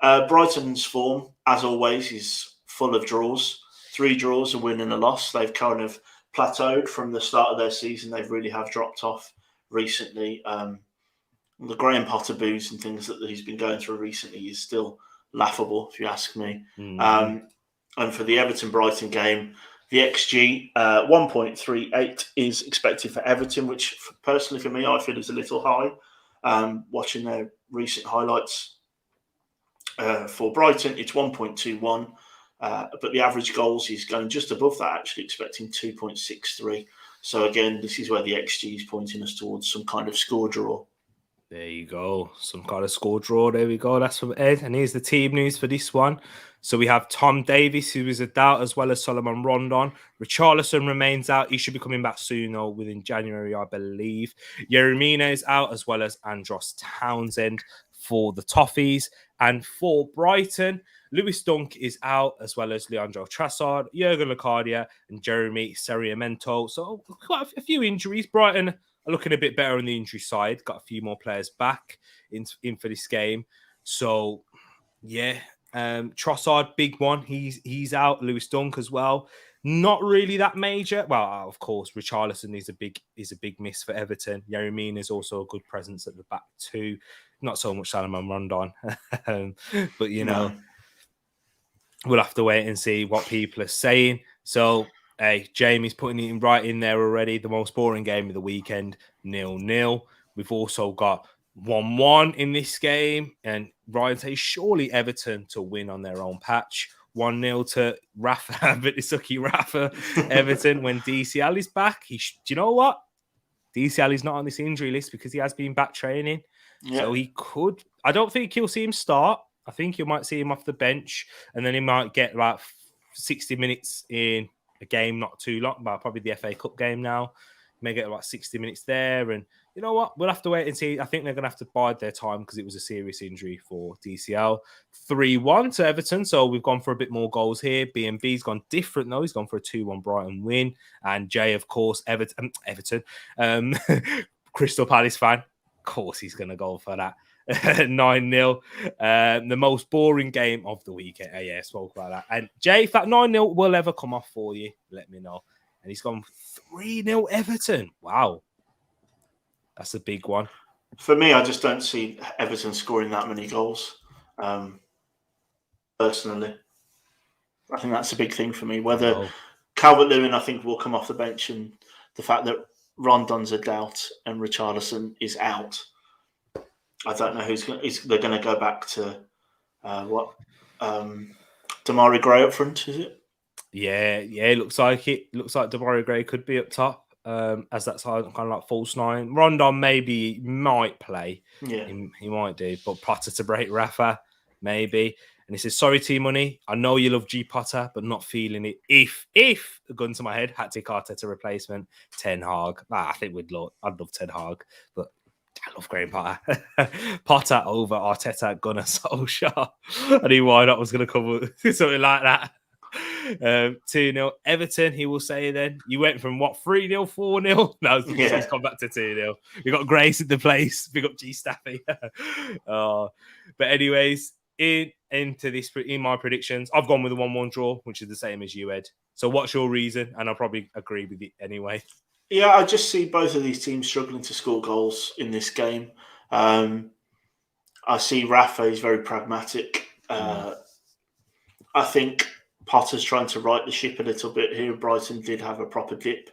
Brighton's form, as always, is full of draws. 3 draws, a win and a loss. They've kind of plateaued from the start of their season. They really have dropped off recently. The Graham Potter boos and things that he's been going through recently is still laughable, if you ask me. And for the Everton-Brighton game, the XG 1.38 is expected for Everton, which personally for me, I feel is a little high. Watching their recent highlights for Brighton, it's 1.21. But the average goals is going just above that, actually expecting 2.63. So again, this is where the XG is pointing us towards some kind of score draw. There you go. Some kind of score draw. There we go. That's from Ed. And here's the team news for this one. So we have Tom Davies, who is a doubt, as well as Solomon Rondon. Richarlison remains out. He should be coming back soon, though, within January, I believe. Yeremina is out, as well as Andros Townsend for the Toffees. And for Brighton, Lewis Dunk is out, as well as Leandro Trossard, Jurgen Locadia, and Jeremy Seriamento. So quite a few injuries. Brighton are looking a bit better on the injury side. Got a few more players back in for this game. So, yeah. Trossard, big one. He's out. Lewis Dunk as well. Not really that major. Well, of course, Richarlison is a big miss for Everton. Yeremina is also a good presence at the back too. Not so much Salomon Rondon. But, you know, we'll have to wait and see what people are saying. So, hey, Jamie's putting it right in there already. The most boring game of the weekend, 0-0. We've also got 1-1 in this game. And Ryan says, surely Everton to win on their own patch. 1-0 to Rafa, Bitisuki Rafa, Everton. When DCL is back, do you know what? DCL is not on this injury list because he has been back training. Yeah. So he could. I don't think you'll see him start. I think you might see him off the bench, and then he might get like 60 minutes in a game, not too long, but probably the FA Cup game now. He may get about 60 minutes there. And you know what? We'll have to wait and see. I think they're going to have to bide their time because it was a serious injury for DCL. 3-1 to Everton. So we've gone for a bit more goals here. B&B's gone different, though. He's gone for a 2-1 Brighton win. And Jay, of course, Everton. Crystal Palace fan. Of course, he's going to go for that. 9-0. The most boring game of the weekend. Yeah, spoke about that. And Jay, if that 9-0 will ever come off for you, let me know. And he's gone 3-0 Everton. Wow. That's a big one. For me, I just don't see Everton scoring that many goals. Personally, I think that's a big thing for me. Whether Calvert-Lewin, I think, will come off the bench, and the fact that Rondon's a doubt and Richarlison is out. I don't know they're going to go back to Damari Gray up front, is it? Yeah, it looks like it. Looks like Damari Gray could be up top, as that's kind of like false 9. Rondon maybe might play. Yeah. He might do, but Potter to break Rafa, maybe. And he says, sorry, T-Money. I know you love G Potter, but not feeling it. If a gun to my head, hat-trick Arteta replacement, Ten Hag. I'd love Ten Hag, but I love Graham Potter. Potter over Arteta, Gunnar Solskjaer. I knew why not was going to come with something like that. 2-0 Everton, he will say then. You went from what, 3-0, 4-0? No, he's gone back to 2-0. We got Grace in the place. Big up G Staffy. But anyways, in my predictions, I've gone with a 1-1 draw, which is the same as you, Ed. So what's your reason? And I'll probably agree with it anyway. Yeah, I just see both of these teams struggling to score goals in this game. I see Rafa is very pragmatic. I think Potter's trying to right the ship a little bit here. Brighton did have a proper dip.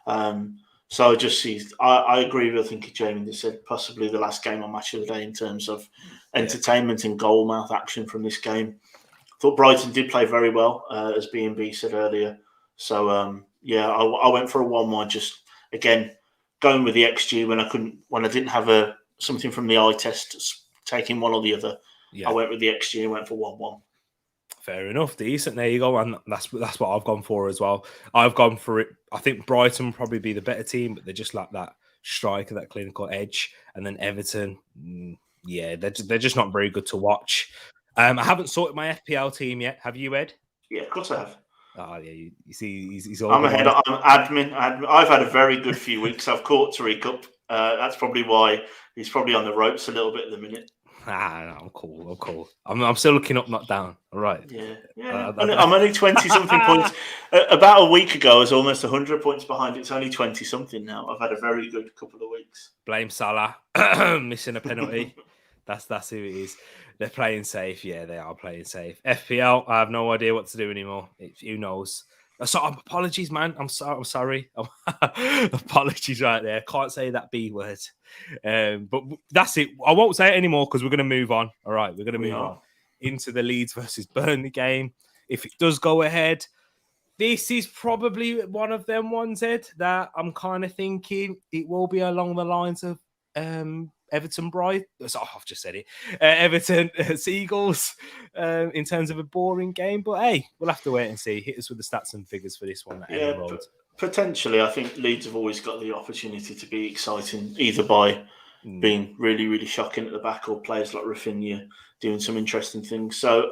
So I just see, I agree with, I think Jamie just said, possibly the last game on Match of the Day in terms of entertainment and goal mouth action from this game. I thought Brighton did play very well, as B&B said earlier. So, I went for a 1-1, just, again, going with the XG when I didn't have something from the eye test, taking one or the other. Yeah. I went with the XG and went for 1-1. Fair enough, decent. There you go, and that's what I've gone for as well. I've gone for it. I think Brighton will probably be the better team, but they're just like that striker, that clinical edge. And then Everton, they're just not very good to watch. I haven't sorted my FPL team yet. Have you, Ed? Yeah, of course I have. Oh yeah, you see, he's I'm ahead. organised. I'm admin. I've had a very good few weeks. I've caught Tereak up. That's probably why he's probably on the ropes a little bit at the minute. No, I'm cool. I'm still looking up, not down. All right. Yeah. I'm I- only 20-something points. About a week ago, I was almost 100 points behind. It's only 20-something now. I've had a very good couple of weeks. Blame Salah missing a penalty. That's who it is. They're playing safe. Yeah, they are playing safe. FPL, I have no idea what to do anymore. Who knows? So apologies, man. I'm sorry. Apologies right there. Can't say that B word. But that's it. I won't say it anymore because we're going to move on. All right, we're going to move on into the Leeds versus Burnley game. If it does go ahead, this is probably one of them ones, Ed, that I'm kind of thinking it will be along the lines of Everton Brighton. So I've just said it. Everton Seagulls in terms of a boring game. But hey, we'll have to wait and see. Hit us with the stats and figures for this one at Ellen Road. Potentially, I think Leeds have always got the opportunity to be exciting, either by being really, really shocking at the back or players like Rafinha doing some interesting things. So,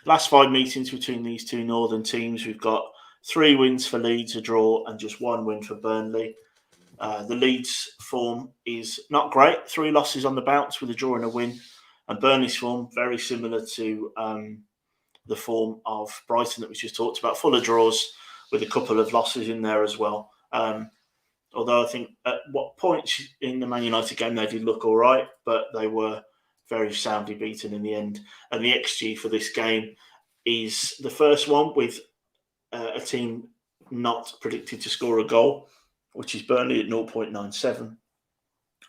last 5 meetings between these two northern teams, we've got 3 wins for Leeds, a draw, and just 1 win for Burnley. The Leeds form is not great. 3 losses on the bounce with a draw and a win. And Burnley's form, very similar to the form of Brighton that we just talked about, full of draws with a couple of losses in there as well. Although I think at what points in the Man United game they did look all right, but they were very soundly beaten in the end. And the XG for this game is the first one with a team not predicted to score a goal, which is Burnley at 0.97.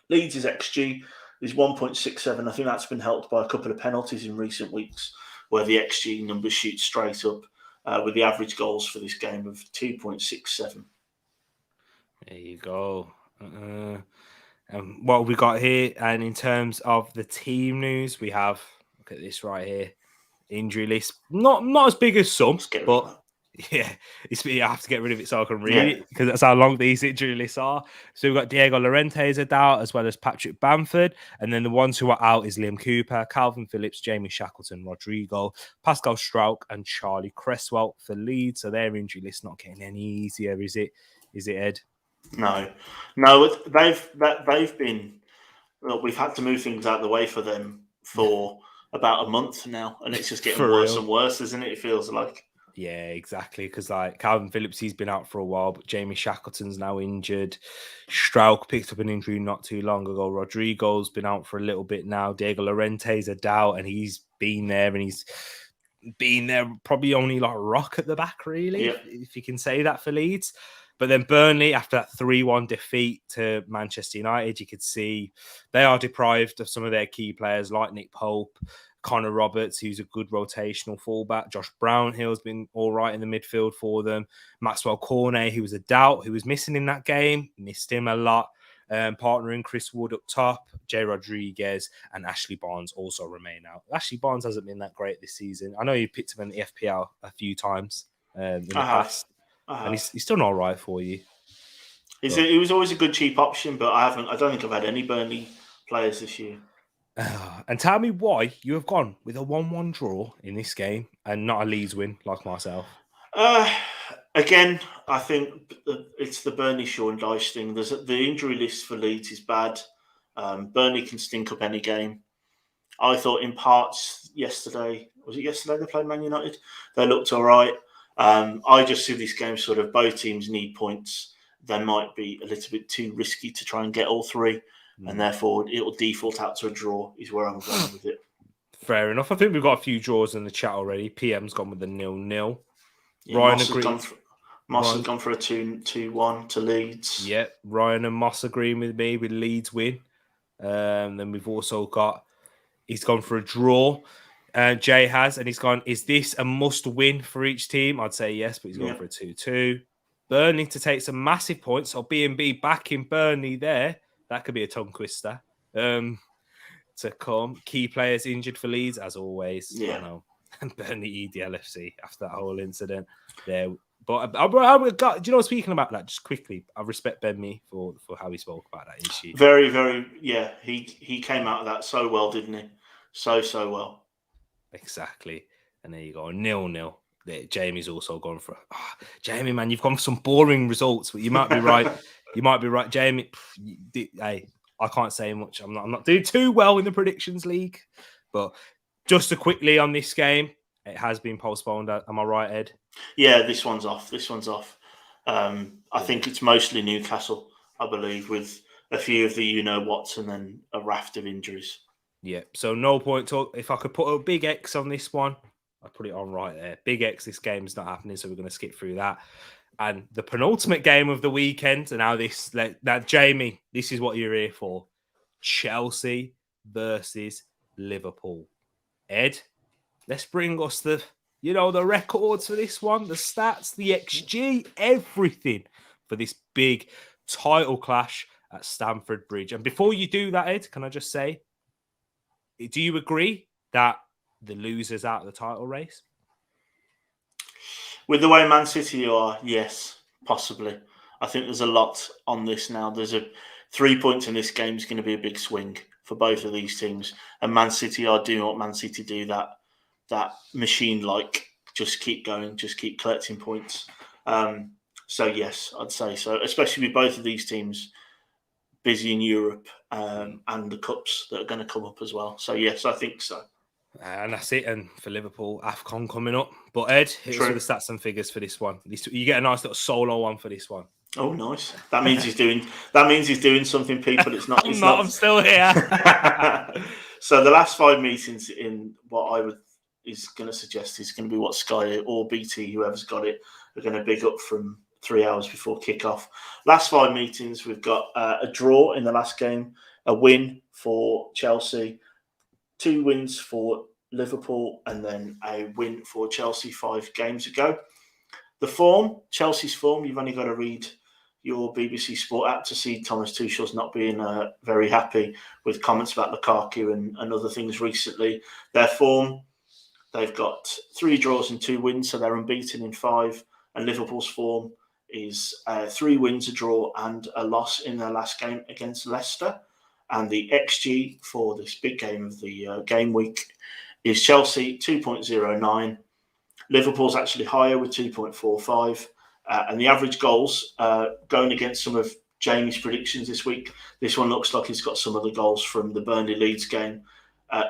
Leeds' XG is 1.67. I think that's been helped by a couple of penalties in recent weeks where the XG numbers shoot straight up with the average goals for this game of 2.67. There you go. What we got here, and in terms of the team news, we have, look at this right here, injury list. Not as big as some, but yeah, I have to get rid of it so I can read it because that's how long these injury lists are. So we've got Diego Llorente is out, as well as Patrick Bamford, and then the ones who are out is Liam Cooper, Calvin Phillips, Jamie Shackleton, Rodrigo, Pascal Strauch, and Charlie Cresswell for Leeds. So their injury list not getting any easier, is it? Is it, Ed? No, they've been. Well, we've had to move things out of the way for them for about a month now, and it's just getting worse and worse, isn't it? It feels like. Yeah, exactly. Because like Calvin Phillips, he's been out for a while, but Jamie Shackleton's now injured. Strauch picked up an injury not too long ago. Rodrigo's been out for a little bit now. Diego Llorente's a doubt, and he's been there, probably only like rock at the back, really, if you can say that for Leeds. But then Burnley, after that 3-1 defeat to Manchester United, you could see they are deprived of some of their key players like Nick Pope, Connor Roberts, who's a good rotational fullback. Josh Brownhill's been all right in the midfield for them. Maxwell Cornet, who was a doubt, who was missing in that game, missed him a lot. Partnering Chris Wood up top, Jay Rodriguez, and Ashley Barnes also remain out. Ashley Barnes hasn't been that great this season. I know you picked him in the FPL a few times in the past. And he's done all right for you. He was always a good cheap option, but I don't think I've had any Burnley players this year. And tell me why you have gone with a 1-1 draw in this game and not a Leeds win like myself. Again, I think it's the Burnley Sean Dyche thing. The injury list for Leeds is bad. Burnley can stink up any game. I thought in parts yesterday, was it yesterday they played Man United? They looked all right. I just see this game sort of both teams need points. They might be a little bit too risky to try and get all 3, and therefore it'll default out to a draw is where I'm going with it. Fair enough. I think we've got a few draws in the chat already. PM's gone with the 0-0. Yeah, Ryan Moss has gone for a 2-1 to Leeds. Yeah, Ryan and Moss agreeing with me with Leeds win. Then we've also got, he's gone for a draw. Jay has, and he's gone, is this a must-win for each team? I'd say yes, but he's gone for a 2-2. Burnley to take some massive points. So B&B back in Burnley there. That could be a tongue twister. To come. Key players injured for Leeds, as always. Yeah. I know. And Burnley EDLFC after that whole incident there. But do you know, speaking about that, just quickly, I respect Ben Mee for how he spoke about that issue. Very, very, yeah. He came out of that so well, didn't he? So well. Exactly. And there you go, 0-0. Jamie's also gone for Jamie, man. You've gone for some boring results, but you might be right. You might be right, Jamie. Hey, I can't say much. I'm not doing too well in the predictions league, but just to quickly on this game, it has been postponed. Am I right, Ed? Yeah, this one's off. I think it's mostly Newcastle, I believe, with a few of the whats and then a raft of injuries. Yeah, so no point talk. If I could put a big X on this one, I'd put it on right there. Big X, this game's not happening, so we're going to skip through that. And the penultimate game of the weekend, and now Jamie, this is what you're here for. Chelsea versus Liverpool. Ed, let's bring us the records for this one, the stats, the XG, everything for this big title clash at Stamford Bridge. And before you do that, Ed, can I just say, do you agree that the loser's out of the title race? With the way Man City are, yes, possibly. I think there's a lot on this now. There's 3 points in this game is going to be a big swing for both of these teams. And Man City are doing what Man City do, that machine-like, just keep going, just keep collecting points. So, yes, I'd say so, especially with both of these teams busy in Europe and the cups that are going to come up as well. So, yes, I think so. And that's it. And for Liverpool, AFCON coming up. But Ed, here's the stats and figures for this one. You get a nice little solo one for this one. Oh, nice. That means he's doing something, people. It's not. I'm still here. So the last 5 meetings in what is going to suggest is going to be what Sky or BT, whoever's got it, are going to big up from 3 hours before kickoff. Last 5 meetings, we've got a draw in the last game, a win for Chelsea, 2 wins for Liverpool, and then a win for Chelsea 5 games ago. The form, Chelsea's form, you've only got to read your BBC Sport app to see Thomas Tuchel's not being very happy with comments about Lukaku and other things recently. Their form, they've got 3 draws and 2 wins, so they're unbeaten in 5. And Liverpool's form is 3 wins, a draw, and a loss in their last game against Leicester. And the XG for this big game of the game week is Chelsea 2.09. Liverpool's actually higher with 2.45. And the average goals going against some of Jamie's predictions this week. This one looks like he's got some of the goals from the Burnley Leeds game.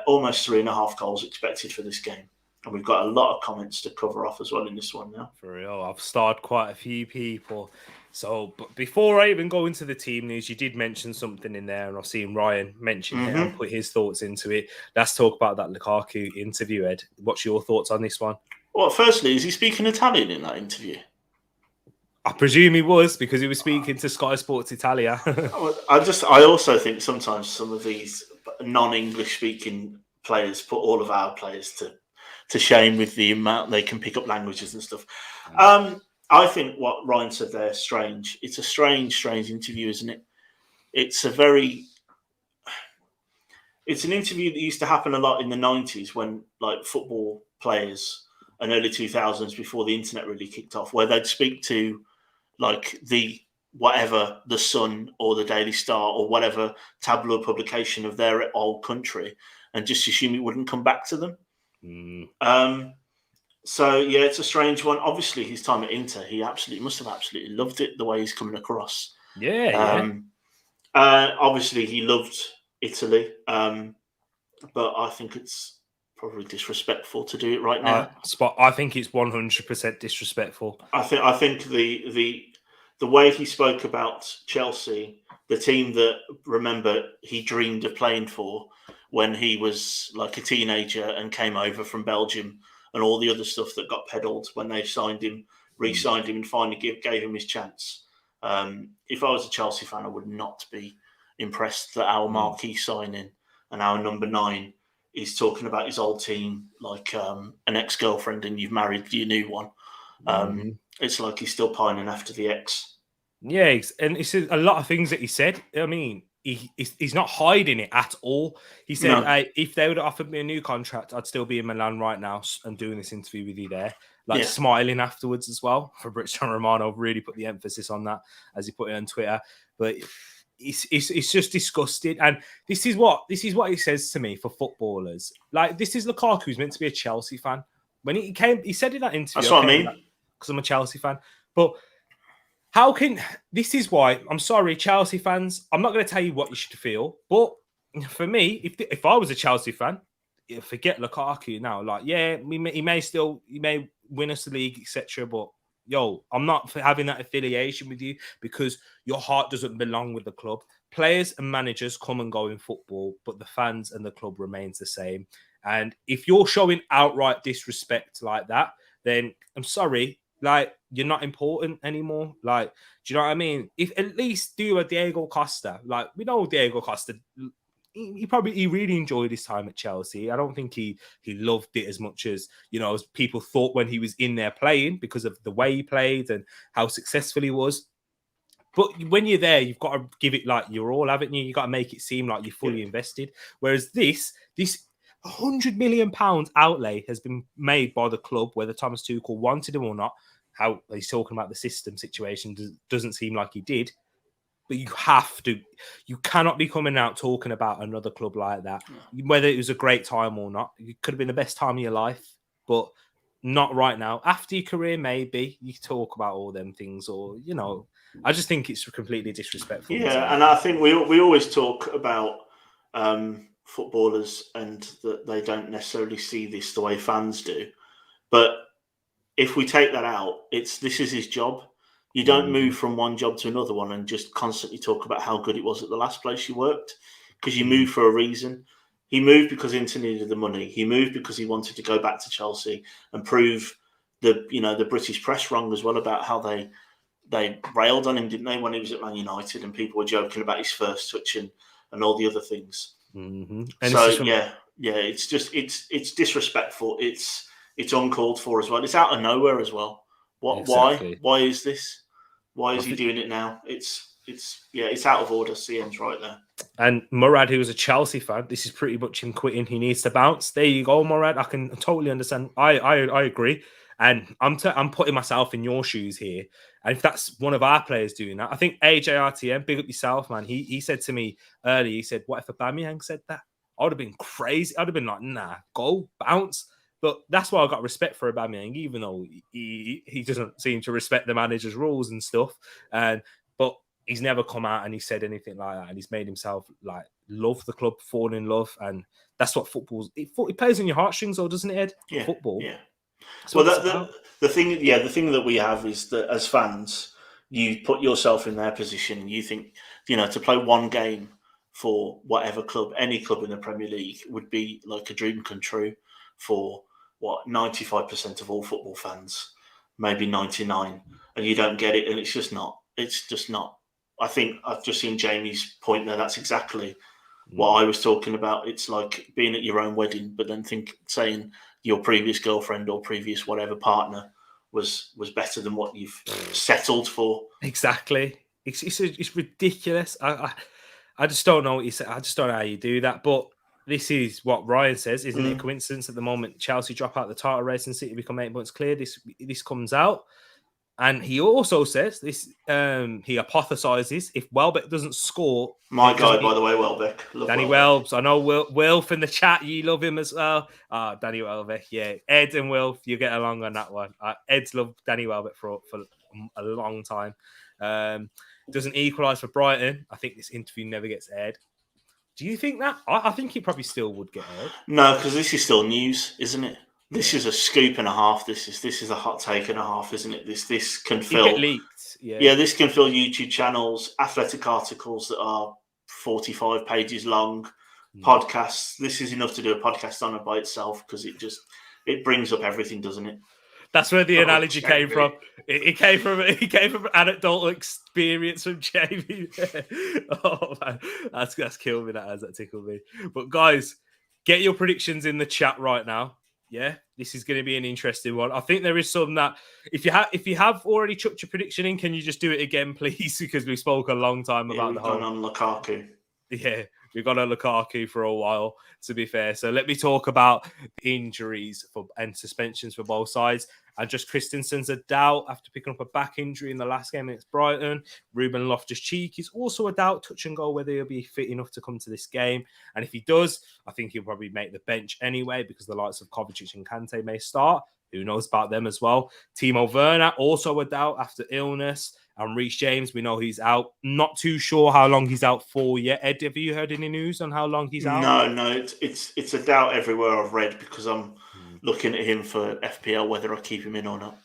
Almost 3.5 goals expected for this game. And we've got a lot of comments to cover off as well in this one now. For real, I've starred quite a few people. So, but before I even go into the team news, you did mention something in there, and I've seen Ryan mention it and put his thoughts into it. Let's talk about that Lukaku interview, Ed. What's your thoughts on this one? Well, firstly, is he speaking Italian in that interview? I presume he was, because he was speaking to Sky Sports Italia. I also think sometimes some of these non-English speaking players put all of our players to shame with the amount they can pick up languages and stuff. I think what Ryan said there is strange. It's a strange interview, isn't it? It's an interview that used to happen a lot in the 90s when like football players and early 2000s before the internet really kicked off, where they'd speak to like the Sun or the Daily Star or whatever tabloid publication of their old country and just assume it wouldn't come back to them. So, yeah, it's a strange one. Obviously, his time at Inter, he must have absolutely loved it, the way he's coming across. Obviously, he loved Italy, but I think it's probably disrespectful to do it right now. I think it's 100% disrespectful. I think the way he spoke about Chelsea, the team that, remember, he dreamed of playing for when he was like a teenager and came over from Belgium, and all the other stuff that got peddled when they signed him, re-signed him, and finally gave him his chance. If I was a Chelsea fan, I would not be impressed that our marquee signing and our number 9 is talking about his old team like an ex-girlfriend and you've married your new one. It's like he's still pining after the ex. Yeah, and it's a lot of things that he said. I mean, he's not hiding it at all. He said, if they would have offered me a new contract, I'd still be in Milan right now and doing this interview with you there. Smiling afterwards as well. Fabrizio Romano really put the emphasis on that, as he put it on Twitter. But it's just disgusting. And this is what he says to me for footballers. Like, this is Lukaku, who's meant to be a Chelsea fan. When he said in that interview. That's what I mean. Because I'm a Chelsea fan. But this is why, I'm sorry, Chelsea fans, I'm not going to tell you what you should feel. But for me, if I was a Chelsea fan, forget Lukaku now. Like, yeah, he may win us the league, etc. But yo, I'm not having that affiliation with you because your heart doesn't belong with the club. Players and managers come and go in football, but the fans and the club remains the same. And if you're showing outright disrespect like that, then I'm sorry, like, you're not important anymore. Like, do you know what I mean? If at least do a Diego Costa. Like, we know Diego Costa, he really enjoyed his time at Chelsea. I don't think he loved it as much as, as people thought when he was in there playing, because of the way he played and how successful he was. But when you're there, you've got to give it like your all, haven't you? You've got to make it seem like you're fully invested. Whereas this £100 million outlay has been made by the club, whether Thomas Tuchel wanted him or not. How he's talking about the system situation doesn't seem like he did. But you cannot be coming out talking about another club like that, whether it was a great time or not. It could have been the best time of your life, but not right now. After your career, maybe you talk about all them things, or, I just think it's completely disrespectful. Yeah, and I think we always talk about footballers and that they don't necessarily see this the way fans do. But if we take that out, this is his job. You don't move from one job to another one and just constantly talk about how good it was at the last place you worked, because you move for a reason. He moved because Inter needed the money. He moved because he wanted to go back to Chelsea and prove the British press wrong as well about how they railed on him, didn't they, when he was at Man United, and people were joking about his first touch and all the other things. Mm-hmm. And so it's disrespectful. It's uncalled for as well. It's out of nowhere as well. Exactly. Why is this? Why is he doing it now? It's out of order. CM's right there. And Murad, who was a Chelsea fan, this is pretty much him quitting. He needs to bounce. There you go, Murad. I can totally understand. I agree. And I'm putting myself in your shoes here. And if that's one of our players doing that, I think AJRTM, big up yourself, man. He said to me earlier, he said, what if Aubameyang said that? I would have been crazy. I'd have been like, nah, go, bounce. But that's why I got respect for Aubameyang, even though he doesn't seem to respect the manager's rules and stuff. But he's never come out and he said anything like that. And he's made himself like love the club, fall in love. And that's what it plays on your heartstrings, though, doesn't it, Ed? Yeah. Football. Yeah. Well, the thing that we have is that as fans, you put yourself in their position and you think, to play one game for whatever club, any club in the Premier League, would be like a dream come true for 95% of all football fans, maybe 99%, and you don't get it, and it's just not. I think I've just seen Jamie's point there. That's exactly what I was talking about. It's like being at your own wedding, but then saying your previous girlfriend or previous whatever partner was better than what you've settled for. Exactly. It's ridiculous. I just don't know what you say. I just don't know how you do that. But this is what Ryan says, isn't it? A coincidence at the moment Chelsea drop out the title race and City become 8 points clear. This comes out. And he also says this. He hypothesizes if Welbeck doesn't score. My guy, by the way, Welbeck. Danny Welbs. I know Wilf in the chat. You love him as well. Danny Welbeck. Yeah, Ed and Wilf, you get along on that one. Ed's loved Danny Welbeck for a long time. Doesn't equalise for Brighton. I think this interview never gets aired. Do you think that? I think it probably still would get aired. No, because this is still news, isn't it? This is a scoop and a half. This is a hot take and a half, isn't it? This can fill. Get leaked. Yeah, this can fill YouTube channels, athletic articles that are 45 pages long, podcasts. This is enough to do a podcast on it by itself because it brings up everything, doesn't it? That's where the analogy came from. It came from anecdotal experience from Jamie. Oh man, that's killed me. That tickled me. But guys, get your predictions in the chat right now. Yeah, this is going to be an interesting one. I think there is some that if you have already chucked your prediction in, can you just do it again, please? Because we spoke a long time about the whole on Lukaku. Yeah, We've got a Lukaku for a while, to be fair. So let me talk about injuries and suspensions for both sides. And just Christensen's a doubt after picking up a back injury in the last game against Brighton. Ruben Loftus-Cheek is also a doubt, touch and go, whether he'll be fit enough to come to this game. And if he does, I think he'll probably make the bench anyway, because the likes of Kovacic and Kante may start. Who knows about them as well? Timo Werner, also a doubt after illness. And Reece James, we know he's out. Not too sure how long he's out for yet. Ed, have you heard any news on how long he's out? No, it's a doubt everywhere I've read, because I'm looking at him for FPL, whether I keep him in or not.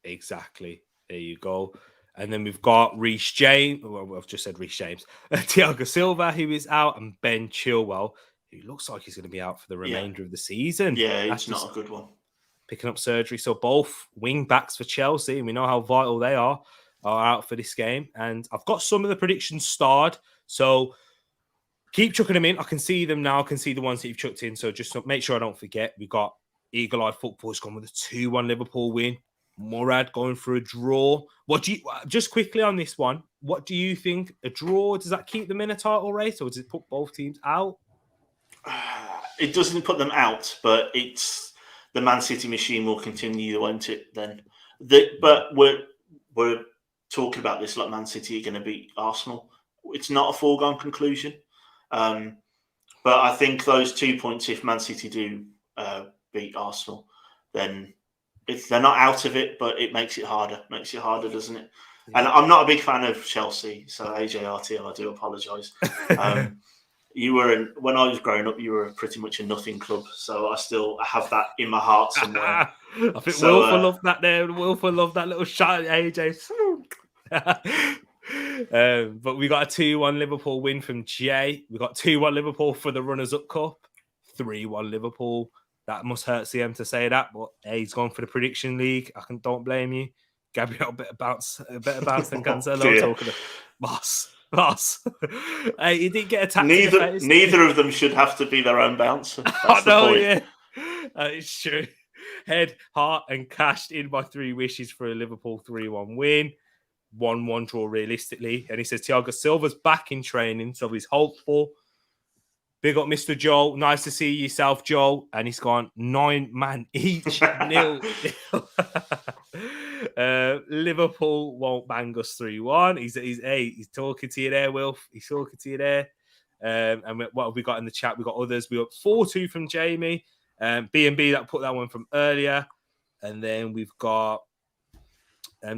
Exactly. There you go. And then we've got Reece James. Well, I've just said Reece James. Thiago Silva, who is out, and Ben Chilwell, who looks like he's going to be out for the remainder of the season. Yeah, it's not a good one. Picking up surgery. So both wing backs for Chelsea, and we know how vital they are out for this game. And I've got some of the predictions starred. So keep chucking them in. I can see them now. I can see the ones that you've chucked in. So just make sure I don't forget. We've got Eagle Eyed Football's gone with a 2-1 Liverpool win. Murad going for a draw. What do you, just quickly on this one, what do you think? A draw, does that keep them in a title race, or does it put both teams out? It doesn't put them out, but it's the Man City machine will continue, won't it? Then, but we're talking about this like Man City are going to beat Arsenal. It's not a foregone conclusion, but I think those 2 points, if Man City do beat Arsenal, then they're not out of it, but it makes it harder. Makes it harder, doesn't it? Yeah. And I'm not a big fan of Chelsea, so AJRT, I do apologise. When I was growing up, you were pretty much a nothing club, so I still have that in my heart somewhere. I think so, Wilf will love that there. Wilf will love that little shot at AJ. But we got a 2-1 Liverpool win from Jay. We got 2-1 Liverpool for the Runners-Up Cup. 3-1 Liverpool. That must hurt CM to say that, but hey, he's gone for the prediction league. Don't blame you. Gabriel, a better bounce than Cancelo. Talking of boss. Hey, he didn't get attacked. Neither of them should have to be their own bouncer. That's the point. Yeah, it's true. Head, heart, and cashed in by 3 wishes for a Liverpool 3-1 win. 1-1 draw realistically. And he says Thiago Silva's back in training, so he's hopeful. Big up Mr. Joel. Nice to see yourself, Joel. And he's gone 9 man each. Nil. Liverpool won't bang us 3-1. He's talking to you there, Wilf. He's talking to you there. And what have we got in the chat? We got others. We got 4-2 from Jamie. B&B that put that one from earlier. And then we've got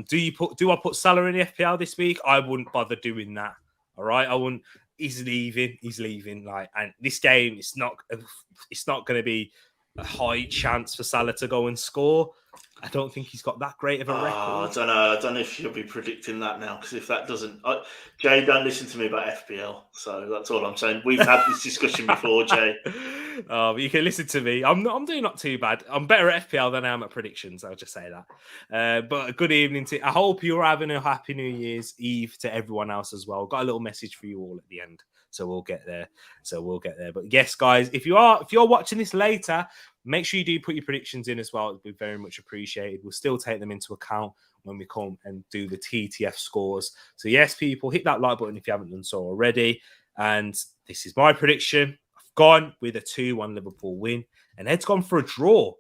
do I put Salah in the FPL this week? I wouldn't bother doing that. All right. I wouldn't. He's leaving. And this game, it's not going to be a high chance for Salah to go and score. I don't think he's got that great of a record. I don't know if you'll be predicting that now, because if that doesn't, Jay, don't listen to me about FPL. So that's all I'm saying. We've had this discussion before, Jay. But you can listen to me. I'm doing not too bad. I'm better at FPL than I am at predictions. I'll just say that. But good evening to. I hope you're having a happy New Year's Eve to everyone else as well. Got a little message for you all at the end. So we'll get there. But yes, guys, if you're watching this later, make sure you do put your predictions in as well. It'd be very much appreciated. We'll still take them into account when we come and do the TTF scores. So yes, people, hit that like button if you haven't done so already. And this is my prediction. I've gone with a 2-1 Liverpool win, and Ed's gone for a draw.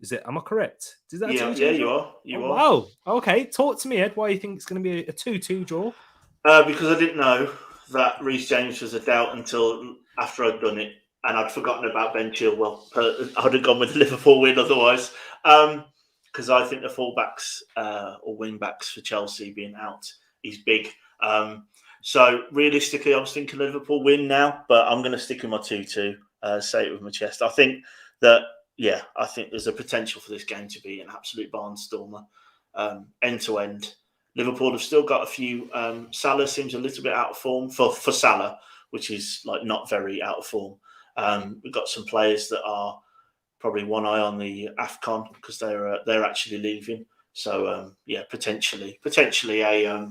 Is it? Am I correct? Is that yeah, you are. You are. Wow. Okay. Talk to me, Ed. Why you think it's going to be a 2-2 draw? Because I didn't know that Reece James was a doubt until after I'd done it, and I'd forgotten about Ben Chilwell. I'd have gone with the Liverpool win otherwise, because I think the fullbacks or wing backs for Chelsea being out is big. So realistically, I was thinking Liverpool win now, but I'm going to stick with my 2-2. Say it with my chest. I think there's a potential for this game to be an absolute barnstormer, end to end. Liverpool have still got a few. Salah seems a little bit out of form for Salah, which is like not very out of form. We've got some players that are probably one eye on the AFCON because they're actually leaving. So potentially a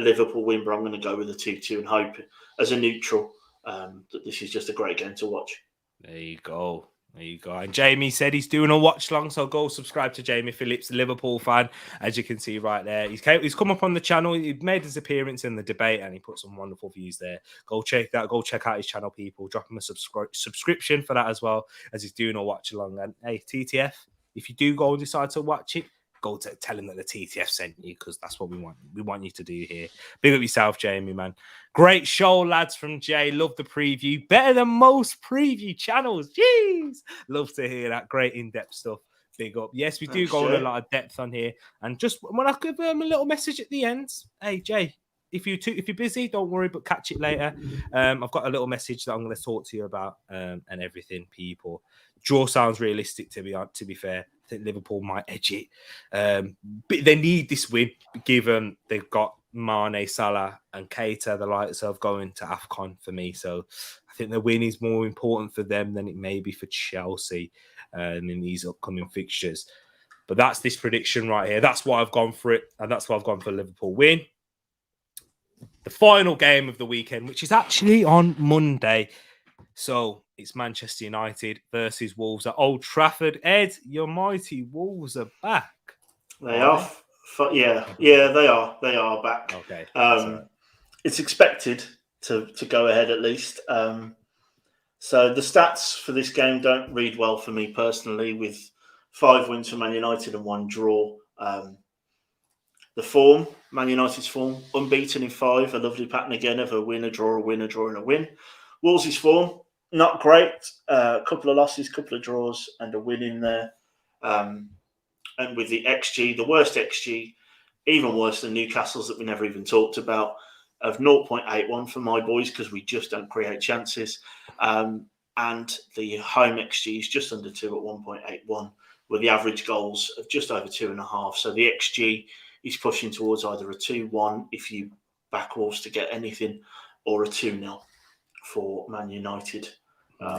Liverpool win, but I'm going to go with a 2-2 and hope as a neutral that this is just a great game to watch. There you go. There you go. And Jamie said he's doing a watch long, so go subscribe to Jamie Phillips, Liverpool fan, as you can see right there. He's come up on the channel. He made his appearance in the debate, and he put some wonderful views there. Go check that. Go check out his channel, people. Drop him a subscription for that as well, as he's doing a watch along. And hey, TTF, if you do go and decide to watch it, go to tell him that the TTF sent you, because that's what we want. We want you to do here. Big up yourself, Jamie, man. Great show, lads, from Jay. Love the preview. Better than most preview channels. Jeez. Love to hear that. Great in-depth stuff. Big up. Yes, we do go in a lot of depth on here. And just when I give them a little message at the end, hey, Jay, if you're busy, don't worry, but catch it later. I've got a little message that I'm going to talk to you about and everything, people. Draw sounds realistic, to be fair. I think Liverpool might edge it. But they need this win, given they've got Mane, Salah and Keita, the likes of going to AFCON for me. So I think the win is more important for them than it may be for Chelsea in these upcoming fixtures. But that's this prediction right here. That's why I've gone for it. And that's why I've gone for Liverpool win. The final game of the weekend, which is actually on Monday. So it's Manchester United versus Wolves at Old Trafford. Ed, your mighty Wolves are back. They are. Yeah, they are. They are back. Okay. It's expected to go ahead at least. So the stats for this game don't read well for me personally, with 5 wins for Man United and 1 draw. The form, Man United's form, unbeaten in 5, a lovely pattern again of a win, a draw, and a win. Wolves' form, not great. A couple of losses, couple of draws, and a win in there. And with the XG, the worst XG, even worse than Newcastle's that we never even talked about, of 0.81 for my boys, because we just don't create chances. And the home XG is just under 2 at 1.81, with the average goals of just over 2.5. So the XG is pushing towards either a 2-1 if you back Wolves to get anything, or a 2-0 for Man United. I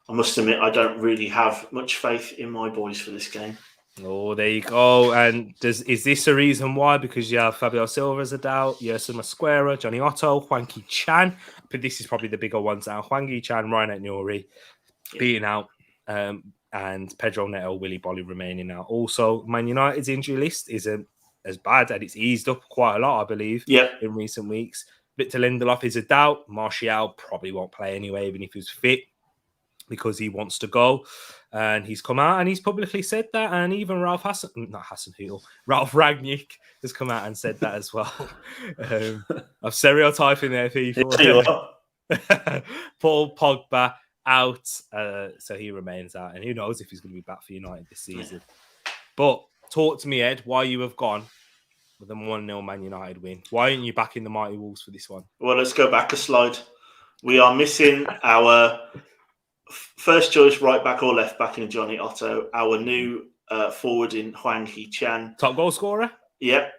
must admit, I don't really have much faith in my boys for this game. Oh, there you go. And is this a reason why? Because you have Fabio Silva as a doubt, Yerson Mosquera, Johnny Otto, Hwang Chan. But this is probably the bigger ones now. Hwang Chan, Ryan Nuri beating out, and Pedro Neto, Willy Bolly remaining out. Also, Man United's injury list isn't as bad, and it's eased up quite a lot, I believe, in recent weeks. Victor Lindelof is a doubt. Martial probably won't play anyway, even if he's fit, because he wants to go. And he's come out and he's publicly said that. And even Ralph Ragnick has come out and said that as well. I'm stereotyping there, people. Paul Pogba out. So he remains out. And who knows if he's going to be back for United this season. But talk to me, Ed, why you have gone with a 1-0 Man United win. Why aren't you backing the mighty Wolves for this one? Well, let's go back a slide. We are missing our first choice right back or left back in Johnny Otto, our new forward in Hwang Hee-chan. Top goal scorer? Yep.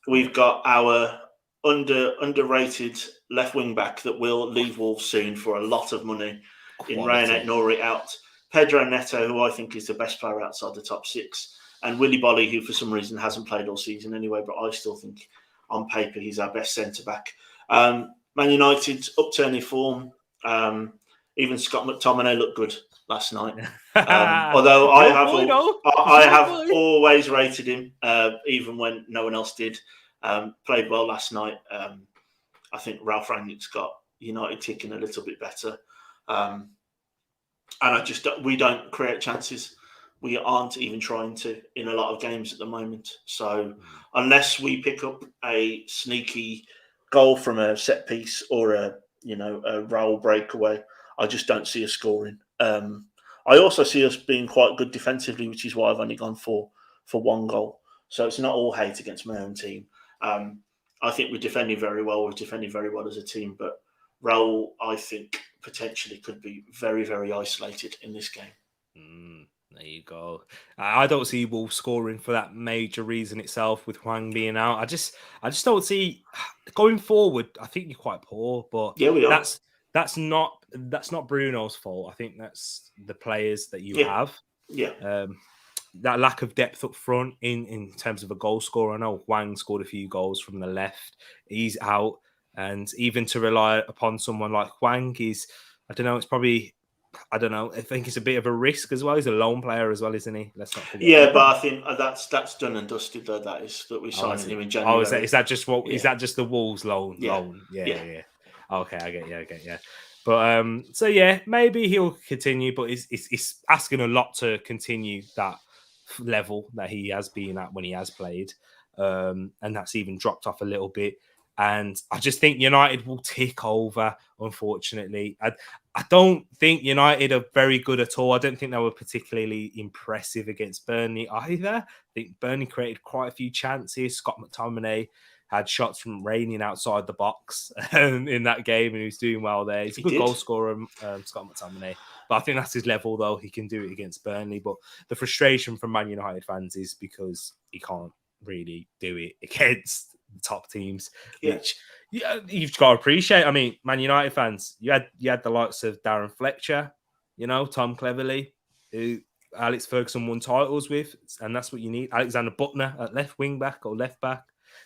We've got our underrated left wing back that will leave Wolves soon for a lot of money in Ryan Nori out. Pedro Neto, who I think is the best player outside the top 6. And Willy Bolly, who for some reason hasn't played all season anyway, but I still think on paper he's our best centre-back. Man United's upturning form. Even Scott McTominay looked good last night. Although I have always rated him, even when no one else did. Played well last night. I think Ralph Rangnick's got United ticking a little bit better. And we don't create chances. We aren't even trying to in a lot of games at the moment. So unless we pick up a sneaky goal from a set piece or a Raul breakaway, I just don't see us scoring. I also see us being quite good defensively, which is why I've only gone for 1 goal. So it's not all hate against my own team. I think we're defending very well. We're defending very well as a team, but Raul, I think, potentially could be very, very isolated in this game. There you go. I don't see Wolves scoring for that major reason itself, with Hwang being out. I just don't see going forward. I think you're quite poor, but yeah, we are. That's not Bruno's fault. I think that's the players that you have. Yeah. That lack of depth up front in terms of a goal scorer. I know Hwang scored a few goals from the left. He's out, and even to rely upon someone like Hwang is, I don't know. It's probably I don't know. I think it's a bit of a risk as well. He's a lone player as well, isn't he? Let's not forget. Yeah, but I think that's done and dusted. Though that we signed him in January. Oh, is that just what? Yeah. Is that just the Wolves loan? Yeah. Loan? Yeah. Okay, I get you. But so yeah, maybe he'll continue, but it's asking a lot to continue that level that he has been at when he has played, and that's even dropped off a little bit. And I just think United will tick over. Unfortunately, I don't think United are very good at all. I don't think they were particularly impressive against Burnley either. I think Burnley created quite a few chances. Scott McTominay had shots from raining outside the box in that game, and he was doing well there. He's a good goal scorer, Scott McTominay. But I think that's his level, though. He can do it against Burnley. But the frustration from Man United fans is because he can't really do it against the top teams, which you've got to appreciate. I mean, Man United fans, you had the likes of Darren Fletcher, Tom Cleverley, who Alex Ferguson won titles with, and that's what you need. Alexander Butner at left wing back or left back.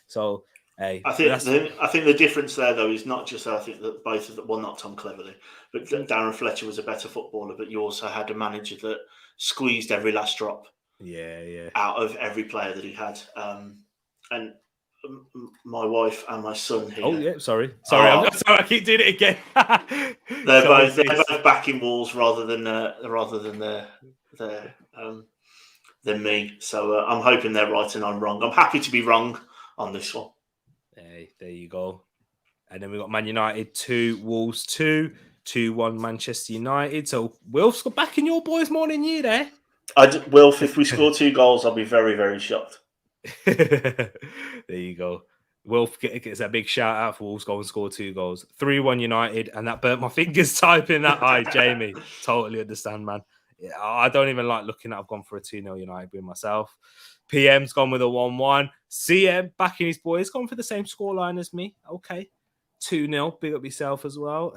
So, hey, I think the difference there, though, is not just I think that both of them, well, not Tom Cleverley, but Darren Fletcher was a better footballer, but you also had a manager that squeezed every last drop out of every player that he had. And my wife and my son here. Oh yeah, sorry, I'm sorry, I keep doing it again. they're both backing Wolves rather than me. So I'm hoping they're right and I'm wrong. I'm happy to be wrong on this one. Hey, there you go. And then we got Man United 2, Wolves 2, 2-1 Manchester United. So Wilf's got back in your boys more than you there. Wilf, if we score 2 goals, I'll be very, very shocked. There you go. Wilf gets a big shout out for Wolves go and score 2 goals. 3-1 United, and that burnt my fingers typing that. Hi, Jamie. Totally understand, man. Yeah, I don't even like looking at. I've gone for a 2-0 United win myself. PM's gone with a 1-1. CM backing his boys, gone for the same scoreline as me. Okay. 2-0. Big up yourself as well.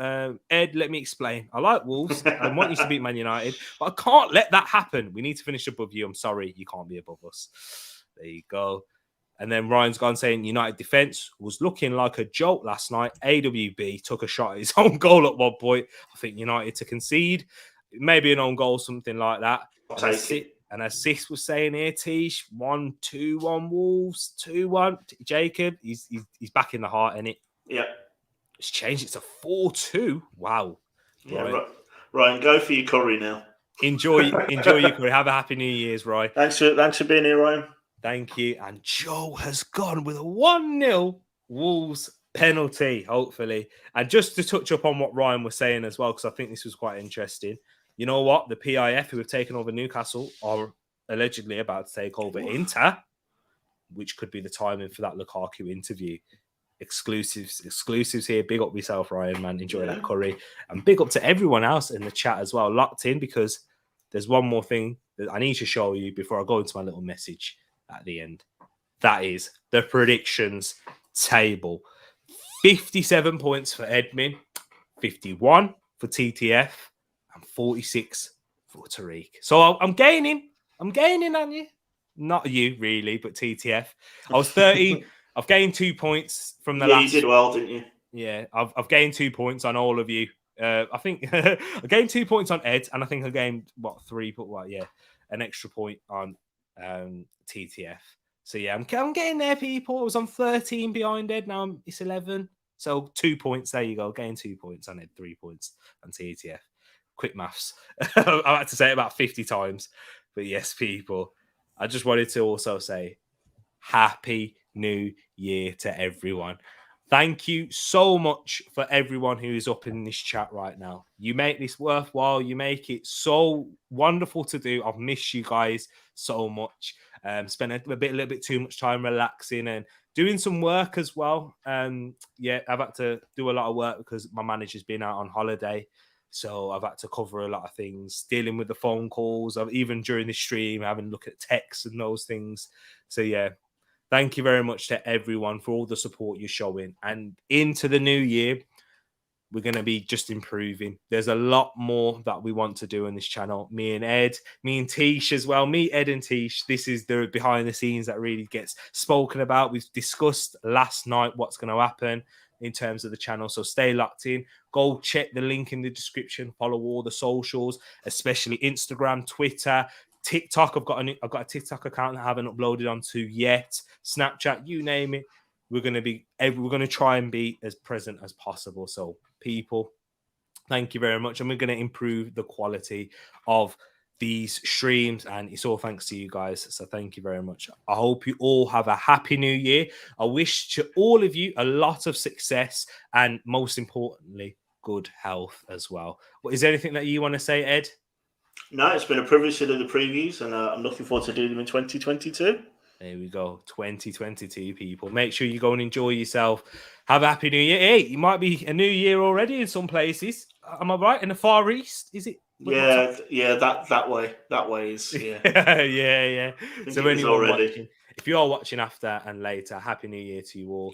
Ed, let me explain. I like Wolves. I want you to beat Man United, but I can't let that happen. We need to finish above you. I'm sorry, you can't be above us. There you go. And then Ryan's gone saying United defence was looking like a jolt last night. AWB took a shot at his own goal at one point. I think United to concede. Maybe an own goal, something like that. And as Sis was saying here, Tish, 1-2-1 Wolves, 2-1. Jacob, he's back in the heart, innit? Yeah. It's changed it to 4-2. Wow. Yeah, Ryan, go for your curry now. Enjoy your curry. Have a happy New Year's, Ryan. Thanks for being here, Ryan. Thank you. And Joe has gone with a 1-0 Wolves penalty, hopefully. And just to touch up on what Ryan was saying as well, because I think this was quite interesting. You know what? The PIF, who have taken over Newcastle, are allegedly about to take over Inter, which could be the timing for that Lukaku interview. Exclusives here. Big up yourself, Ryan, man. Enjoy that curry. And big up to everyone else in the chat as well, locked in, because there's one more thing that I need to show you before I go into my little message at the end. That is the predictions table. 57 points for Edmin, 51 for TTF, and 46 for Tereak. So I'm gaining on you. Not you, really, but TTF. I was 30. I've gained 2 points from the last. You did well, didn't you? Yeah, I've gained 2 points on all of you. I think I gained 2 points on Ed, and I think I gained 3, but an extra point on TTF. So yeah, I'm getting there, people. I was on 13 behind Ed, now it's 11. So 2 points. There you go. Gain 2 points on Ed, 3 points on TTF. Quick maths. I had to say it about 50 times. But yes, people, I just wanted to also say Happy New Year to everyone. Thank you so much for everyone who is up in this chat right now. You make this worthwhile. You make it so wonderful to do. I've missed you guys so much. Spent a little bit too much time relaxing and doing some work as well. Yeah, I've had to do a lot of work because my manager's been out on holiday. So I've had to cover a lot of things, dealing with the phone calls. Even during the stream, having a look at texts and those things. So yeah, thank you very much to everyone for all the support you're showing. And into the new year, we're going to be just improving. There's a lot more that we want to do on this channel. Me and Ed, me and Tish as well. Me, Ed and Tish. This is the behind the scenes that really gets spoken about. We've discussed last night what's going to happen in terms of the channel. So stay locked in. Go check the link in the description. Follow all the socials, especially Instagram, Twitter, TikTok. I've got a TikTok account that I haven't uploaded onto yet. Snapchat, you name it. We're going to try and be as present as possible. So people, thank you very much. And we're going to improve the quality of these streams, and it's all thanks to you guys. So thank you very much. I hope you all have a happy new year. I wish to all of you a lot of success and most importantly, good health as well. Is there anything that you want to say, Ed? No, it's been a privilege to do the previews, and I'm looking forward to doing them in 2022. There we go. 2022, people. Make sure you go and enjoy yourself. Have a happy new year. Hey, it might be a new year already in some places. Am I right? In the Far East? Is it? Yeah, that way is, yeah. yeah. So anyone watching, if you are watching after and later, happy new year to you all.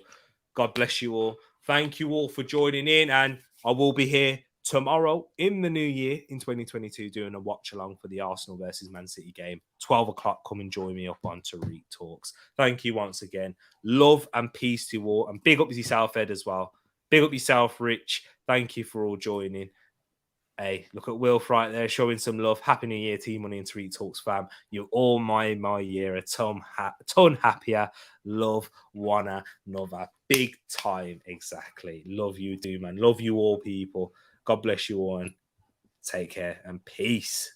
God bless you all. Thank you all for joining in, and I will be here tomorrow in the new year in 2022 doing a watch along for the Arsenal versus Man City game. 12 o'clock, come and join me up on Tereak Talks. Thank you once again. Love and peace to you all, and big up yourself, Ed, as well. Big up yourself, Rich. Thank you for all joining. Hey, look at Wilf right there showing some love. Happy New Year, Team Money and Tereak Talks fam. You all my year a ton happier. Love one another. Big time, exactly. Love you too, man. Love you all, people. God bless you all, and take care and peace.